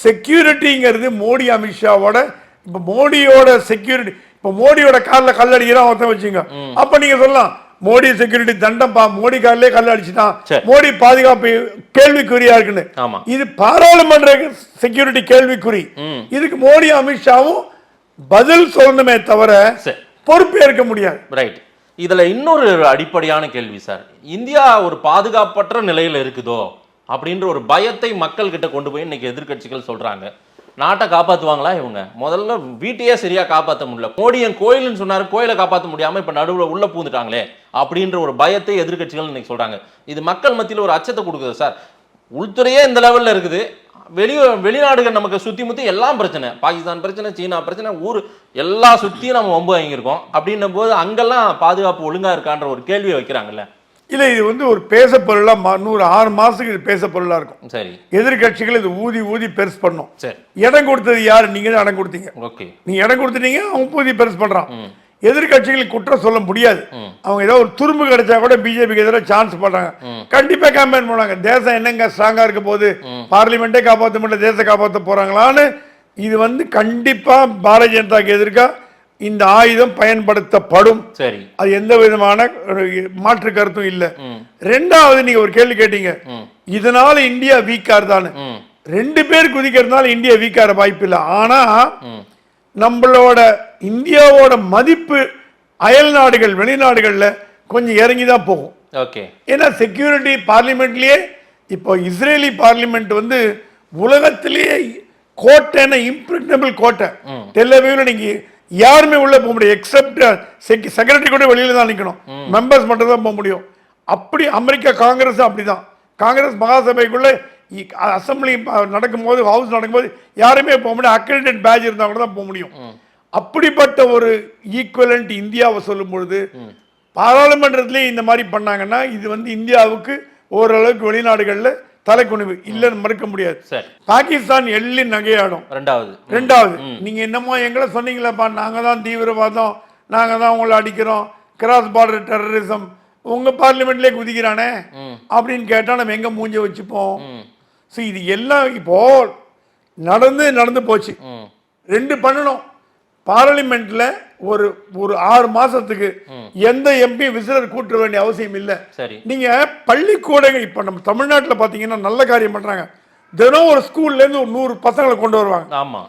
செக்யூரிட்டிங்கிறது மோடி அமித்ஷாவோட, இப்ப மோடியோட செக்யூரிட்டி, இப்ப மோடியோட காலில் கல்லடிக்கிறான் ஒருத்தன் வச்சுங்க, அப்ப நீங்க சொல்லலாம் மோடி செக்யூரிட்டி தண்டம்பா, மோடி காலிலே கல்ல அடிச்சுட்டான், சரி. மோடி பாதுகாப்பு கேள்விக்குறியா இருக்குன்னு. ஆமா. இது பாராளுமன்ற செக்யூரிட்டி கேள்விக்குறி. இதுக்கு மோடி அமித்ஷாவும் பதில் சொல்லணுமே தவிர சரி. பொறுப்பேற்க முடியாது. ரைட். இதுல இன்னொரு அடிப்படையான கேள்வி சார், இந்தியா ஒரு பாதுகாப்பற்ற நிலையில இருக்குதோ அப்படின்ற ஒரு பயத்தை மக்கள் கிட்ட கொண்டு போய் இன்னைக்கு எதிர்க்கட்சிகள் சொல்றாங்க. நாட்டை காப்பாத்துவாங்களா இவங்க? முதல்ல வீட்டையே சரியா காப்பாற்ற முடியல. மோடி என் கோயில்னு சொன்னாரு, கோயிலை காப்பாற்ற முடியாம இப்ப நடுவில் உள்ள பூந்துட்டாங்களே அப்படின்ற ஒரு பயத்தை எதிர்க்கட்சிகள் இன்னைக்கு சொல்றாங்க. இது மக்கள் மத்தியில் ஒரு அச்சத்தை கொடுக்குது சார். உள்துறையே இந்த லெவல்ல இருக்குது, வெளிநாடுகள் நமக்கு சுத்தி முத்தி எல்லாம் பிரச்சனை, பாகிஸ்தான் பிரச்சனை, சீனா பிரச்சனை, ஊர் எல்லா சுத்தியும் நம்ம வம்பு வாங்கியிருக்கோம். அப்படின்னும் போது அங்கெல்லாம் பாதுகாப்பு ஒழுங்கா இருக்கான்ற ஒரு கேள்வியை வைக்கிறாங்கல்ல. இல்ல, இது வந்து ஒரு பேச பொருளா 6 மாசத்துக்கு இது பேச பொருளா இருக்கும். சரி. எதிர்கட்சிகள் இது ஊதி பெருசு பண்ணும். சரி. இடம் கொடுத்தது யாரு? நீங்க தான் இடம் கொடுத்தீங்க. ஓகே. நீங்க இடம் கொடுத்துட்டீங்க, அவங்க ஊதி பெருசு பண்றான். எதிர்கட்சிகளுக்கு குற்றம் சொல்ல முடியாது. அவங்க ஏதோ ஒரு துரும்பு கிடைச்சா கூட பிஜேபிக்கு எதிராக சான்ஸ் பண்றாங்க, கண்டிப்பா கேம்பெயின் பண்ணுவாங்க. தேசம் என்னங்க ஸ்ட்ராங்கா இருக்க போது, பார்லிமெண்டே காப்பாற்ற முடியல, தேசத்தை காப்பாற்ற போறாங்களான்னு. இது வந்து கண்டிப்பா பாரதிய ஜனதாக்கு எதிர்க்க இந்த ஆயுதம் பயன்படுத்தப்படும். சரி. அது எந்த விதமான மாற்று கருத்தும் இல்ல. ரெண்டாவது, நீங்க ஒரு கேள்வி கேட்டீங்க, இதனால இந்தியா வீக்கா இருந்தான்னு. 2 பேர் குதிக்கிறதுனால இந்தியா வீக்கா வாய்ப்பு இல்லை. ஆனா நம்மளோட இந்தியாவோட மதிப்பு அயல் நாடுகள், வெளிநாடுகள்ல கொஞ்சம் இறங்கி தான் போகும். ஓகே. ஏன்னா செக்யூரிட்டி பார்லிமெண்ட்லயே இப்போ இஸ்ரேலி பார்லிமெண்ட் வந்து உலகத்திலேயே கோட்டைன்னா இம்ப்ரெக்னபிள் கோட்டை. டெல்லவியூல நீங்க யாருமே உள்ள போக முடியும், எக்ஸப்ட் செக்ரட்டரி கூட வெளியில தான் நிக்கணும், மெம்பர்ஸ் மட்டும் தான் போக முடியும். அப்படி அமெரிக்கா காங்கிரஸ் அப்படிதான். காங்கிரஸ் மகாசபைக்குள்ள அசம்பிளி நடக்கும்போது, ஹவுஸ் நடக்கும்போது யாருமே போக முடியும், அக்ரெடிட்டட் பேட்ச் இருந்தா கூட தான் போக முடியும். அப்படிப்பட்ட ஒரு ஈக்குவலண்ட் இந்தியாவை சொல்லும் பொழுது பாராளுமன்றத்திலே இந்த மாதிரி பண்ணாங்கன்னா இது வந்து இந்தியாவுக்கு ஓரளவுக்கு வெளிநாடுகள்ல தலைக்குனிவு இல்லைன்னு மறுக்க முடியாது. பாகிஸ்தான் எள்ளி நகையாடும். ரெண்டாவது நீங்க என்னமோ எங்களை சொன்னீங்களப்பா, நாங்க தான் தீவிரவாதம், நாங்க தான் உங்களை அடிக்கிறோம், கிராஸ் பார்டர் டெரரிசம், உங்க பார்லிமெண்ட்லயே குதிக்கிறானே அப்படின்னு கேட்டா நம்ம எங்க மூஞ்ச வச்சுப்போம்? இது எல்லாம் இப்போ நடந்து போச்சு. 2 பண்ணணும். பார்லிமெண்ட்ல ஒரு 6 மாசத்துக்கு எந்த எம்பி விசிலர் கூட்ட வேண்டிய அவசியம் இல்லை. நீங்க பள்ளிக்கூடங்கள் இப்ப நம்ம தமிழ்நாட்டில் பாத்தீங்கன்னா நல்ல காரியம் பண்றாங்க. தினம் ஒரு ஸ்கூல்ல இருந்து ஒரு 100 பசங்களை கொண்டு வருவாங்க.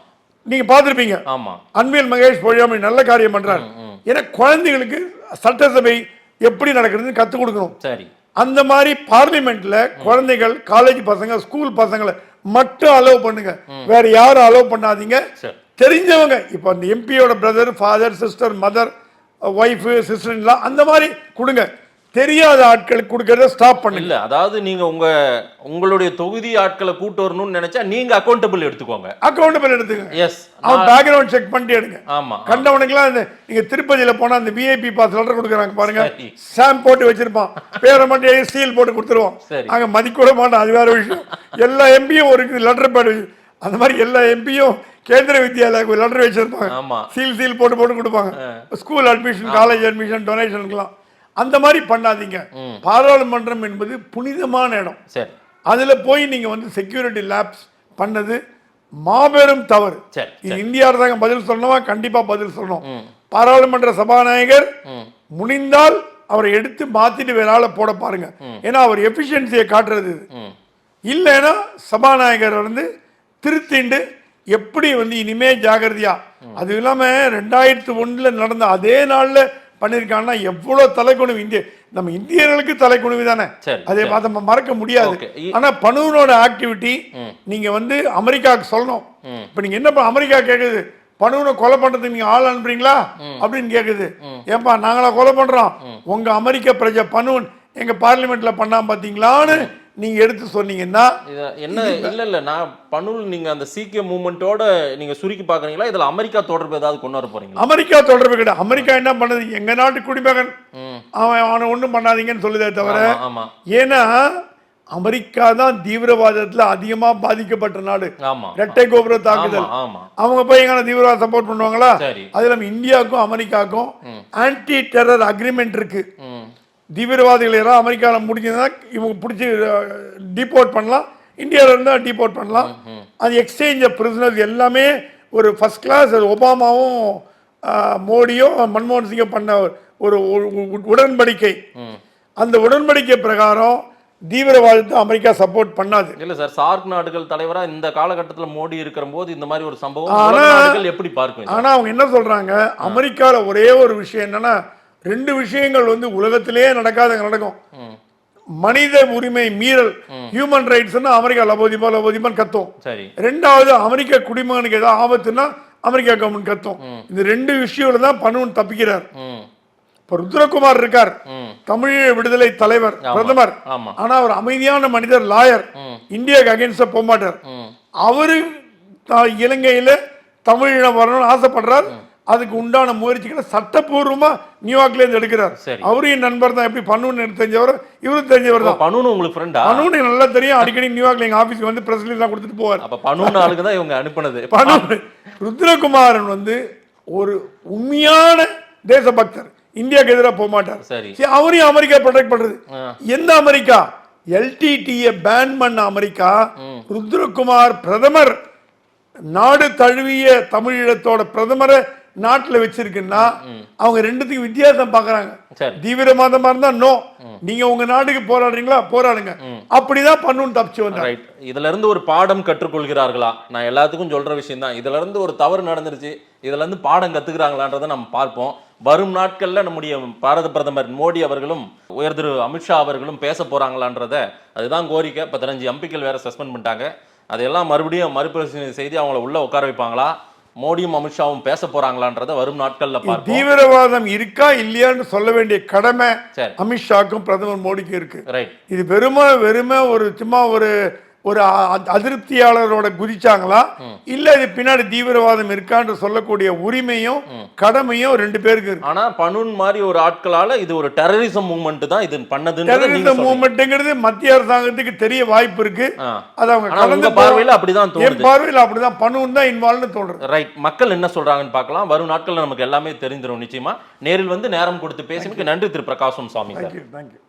நீங்க பாத்திருப்பீங்க. அன்பில் மகேஷ் பொழியாமி நல்ல காரியம் பண்றாரு. ஏன்னா குழந்தைகளுக்கு சட்டசபை எப்படி நடக்கிறதுன்னு கத்து கொடுக்கணும். அந்த மாதிரி பார்லிமெண்ட்ல குழந்தைகள், காலேஜ் பசங்க, ஸ்கூல் பசங்களை மட்டும் அலோவ் பண்ணுங்க, வேற யாரும் அலோவ் பண்ணாதீங்க. தெரிஞ்சவங்க, இப்போ அந்த எம்பியோட brother, father, sister, mother, wife, sister அந்த மாதிரி கொடுங்க. தெரியாத ஆட்களுக்கு கொடுக்கறத ஸ்டாப் பண்ணுங்க. இல்ல, அதாவது நீங்க உங்களுடைய தொகுதி ஆட்களை கூட்டு வரணும்னு நினைச்சா நீங்க அக்கௌண்டபிள் எடுத்துக்கோங்க. அக்கௌண்டபிள் எடுத்துக்கோங்க. எஸ். அவன் பேக்ரவுண்ட் செக் பண்ணிட்டு எடுங்க. ஆமா. கண்டவனுக்குலாம் நீங்க திருப்பதியில போனா அந்த விஐபி பாஸ் லெட்டர் கொடுக்குறாங்க பாருங்க, ஸ்டாம்ப் போட்டு வச்சிருப்பான், பேரை மட்டும் சீல் போட்டு கொடுத்துருவோம். அங்க மதிக்கூட மாட்டான், அது வேற விஷயம். எல்லா எம்பியும் ஒரு லெட்டர் பேட், அந்த மாதிரி எல்லா எம்பியும் கேந்திர வித்யாலயா லெட்டர் வச்சிருப்பாங்க, சீல் போட்டு கொடுப்பாங்க. ஸ்கூல் அட்மிஷன், காலேஜ் அட்மிஷன், டொனேஷனுக்குலாம் அந்த மாதிரி பண்ணாதீங்க. பாராளுமன்றம் என்பது புனிதமான இடம். அதுல போய் நீங்க வந்து செக்யூரிட்டி லேப்ஸ் பண்ணது மாபெரும் தவறு. இது இந்தியா அரசாங்கம் பதில் சொல்லணுமா? கண்டிப்பா பதில் சொல்லணும். பாராளுமன்ற சபாநாயகர் முடிந்தால் அவரை எடுத்து மாத்திட்டு வேற ஆளை போட பாருங்க. ஏன்னா அவர் எஃபிஷியன்சியை காட்டுறது. இல்லைன்னா சபாநாயகர் வந்து திருத்திண்டு எப்படி வந்து இனிமே ஜாகிரதையா, அது இல்லாம 2001 நடந்த அதே நாள்ல பண்ணிருக்காங்கன்னா எவ்வளவு தலைக்குணிவு. நம்ம இந்தியர்களுக்கு தலைக்குணிவு தானே, அதை பார்த்து மறக்க முடியாது. ஆனா பனூனோட ஆக்டிவிட்டி நீங்க வந்து அமெரிக்காவுக்கு சொல்லணும். இப்ப நீங்க என்ன அமெரிக்கா கேக்குது, பனூனை கொலை பண்றதுக்கு நீங்க ஆள் அனுப்புறீங்களா அப்படின்னு கேக்குது. ஏன்பா நாங்களா கொலை பண்றோம், உங்க அமெரிக்க பிரஜை பனூன் எங்க பார்லிமெண்ட்ல பண்ணாம பாத்தீங்களான்னு நீங்க எடுத்து சொன்னீங்கன்னா என்ன? இல்ல நான் பனூல் நீங்க அந்த சீக்கிய மூவ்மெண்டோட நீங்க சுருக்கி பாக்குறீங்களா? இதுல அமெரிக்கா தொடர்பு ஏதாவது கொண்டு வர போறீங்களா? அமெரிக்கா தொடர்பு கிடையாது. அமெரிக்கா என்ன பண்ணது, எங்க நாட்டு குடிமகன், அவனை ஒண்ணும் பண்ணாதீங்கன்னு சொல்லுதே தவிர. ஏன்னா அமெரிக்கா தான் தீவிரவாதத்துல அதிகமா பாதிக்கப்பட்ட நாடு. இரட்டை கோபுர தாக்குதல், அவங்க போய் எங்க தீவிரவாத சப்போர்ட் பண்ணுவாங்களா? அதுல இந்தியாவுக்கும் அமெரிக்காவுக்கும் ஆன்டி டெரர் அக்ரிமெண்ட் இருக்கு. தீவிரவாதிகள் யாராவது அமெரிக்காவில் முடிஞ்சதுன்னா இவங்க பிடிச்சி டிபோர்ட் பண்ணலாம், இந்தியாவில் இருந்தால் டிபோர்ட் பண்ணலாம். அது எக்ஸ்சேஞ்ச் ஆஃப் பிரிசனர்ஸ் எல்லாமே ஒரு ஃபர்ஸ்ட் கிளாஸ். ஒபாமாவும் மோடியும் மன்மோகன் சிங்கும் பண்ண ஒரு உடன்படிக்கை. அந்த உடன்படிக்கை பிரகாரம் தீவிரவாதத்தை அமெரிக்கா சப்போர்ட் பண்ணாது. இல்ல சார், சார்க் நாடுகள் தலைவரா இந்த காலகட்டத்துல மோடி இருக்கிற போது இந்த மாதிரி ஒரு சம்பவம் உலக நாடுகள் எப்படி பார்க்கும்? ஆனா அவங்க என்ன சொல்றாங்க, அமெரிக்கால ஒரே ஒரு விஷயம் என்னன்னா, 2 விஷயங்கள் வந்து உலகத்திலேயே நடக்காதங்க நடக்கும். மனித உரிமை மீறல், ஹியூமன் ரைட்ஸ், அமெரிக்கா லபோதிபான் கத்தும். சரி. 2வது அமெரிக்க குடிமகனுக்கு ஏதாவது ஆபத்துன்னா அமெரிக்கா கவர்மெண்ட் கத்தும். இந்த 2 விஷயத்துல தான் பனுவன் தப்பிக்கிறார். இப்ப ருத்ரகுமார் இருக்கார், தமிழீழ விடுதலை தலைவர், பிரதமர். ஆனா அவர் அமைதியான மனிதர், லாயர், இந்தியாவுக்கு அகைன்ஸ்டா போக மாட்டார். அவரு இலங்கையில தமிழீழம் வரணும்னு ஆசைப்படுறார். அதுக்கு உண்டான முயற்சிகளை சட்டப்பூர்வமா நியூயார்க்ல இருந்து எடுக்கிறார். அவரு என் நண்பர் தான். எப்படி பனுவன் தெரிஞ்சவர், இவரு தெரிஞ்சவர் தான். பனுவன் உங்களுக்கு ஃப்ரெண்டா? பனுவன் நல்லா தெரியும். அடிக்கடி நியூயார்க்ல எங்க ஆபீஸ்க்கு வந்து பிரஸ் ரிலீஸ் கொடுத்துட்டு போவார். அப்ப பனுவன் ஆளுக்கு தான் இவங்க அனுப்புனது. ருத்ரகுமாரன் வந்து ஒரு உண்மையான தேசபக்தர், இந்தியாவுக்கு எதிராக போக மாட்டார். சரி. அவரையும் அமெரிக்கா ப்ரொடெக்ட் பண்றது. எந்த அமெரிக்கா? LTTE பேன் பண்ண அமெரிக்கா. ருத்ரகுமார் பிரதமர், நாடு தழுவிய தமிழீழத்தோட பிரதமரை நாட்டுல வச்சிருக்குன்னா அவங்க 2த்துக்கு வித்தியாசம் பாக்குறாங்க. தீவிரவாதமா இருந்தா நோ, நீங்க உங்க நாட்டுக்கு போராடுறீங்களா போராடுங்க. அப்படிதான் பண்ணுன்னு தப்பிச்சு வந்தாங்க. இதுல இருந்து ஒரு பாடம் கற்றுக்கொள்கிறார்களா? நான் எல்லாத்துக்கும் சொல்ற விஷயம் தான். இதுல இருந்து ஒரு தவறு நடந்துருச்சு, இதுல இருந்து பாடம் கத்துக்கிறாங்களான்றதை நம்ம பார்ப்போம். வரும் நாட்கள்ல நம்முடைய பாரத பிரதமர் மோடி அவர்களும் உயர் திரு அமித்ஷா அவர்களும் பேச போறாங்களான்றத, அதுதான் கோரிக்கை. 15 எம்பிக்கள் வேற சஸ்பெண்ட் பண்ணிட்டாங்க. அதையெல்லாம் மறுபடியும் மறுபரிசீலனை செய்து அவங்கள உள்ள உட்கார வைப்பாங்களா, மோடியும் அமித்ஷாவும் பேச போறாங்களான்றத வரும் நாட்கள்ல பார்ப்போம். தீவிரவாதம் இருக்கா இல்லையான்னு சொல்ல வேண்டிய கடமை அமித்ஷாக்கும் பிரதமர் மோடிக்கும் இருக்கு. இது வெறுமை ஒரு சும்மா ஒரு அதிருப்தியாளரோட குதிச்சாங்களா, இல்ல இது பின்னாடி தீவிரவாதம் இருக்கான்னு சொல்லக்கூடிய உரிமையும் கடமையும் 2 பேருக்கு இருக்கு. ஆனா பனுன் மாதிரி ஒரு ஆட்களால இது ஒரு டெரரிசம் மூவ்மெண்ட் தான் இது பண்ணது. டெரரிசம் மூவ்மெண்ட்ங்கிறது மத்திய அரசாங்கத்துக்கு தெரிய வாய்ப்பு இருக்கு. அது அவங்க கடந்த பார்வையில அப்படிதான் தோணுது. என் பார்வையில அப்படிதான் பனுன் தான் இன்வால்வ்னு தோணுது. ரைட். மக்கள் என்ன சொல்றாங்கன்னு பார்க்கலாம். வரும் நாட்கள்ல நமக்கு எல்லாமே தெரிஞ்சிடும் நிச்சயமா. நேரில் வந்து நேரம் கொடுத்து பேசினதுக்கு நன்றி திரு பிரகாசம் சாமி. தேங்க்யூ.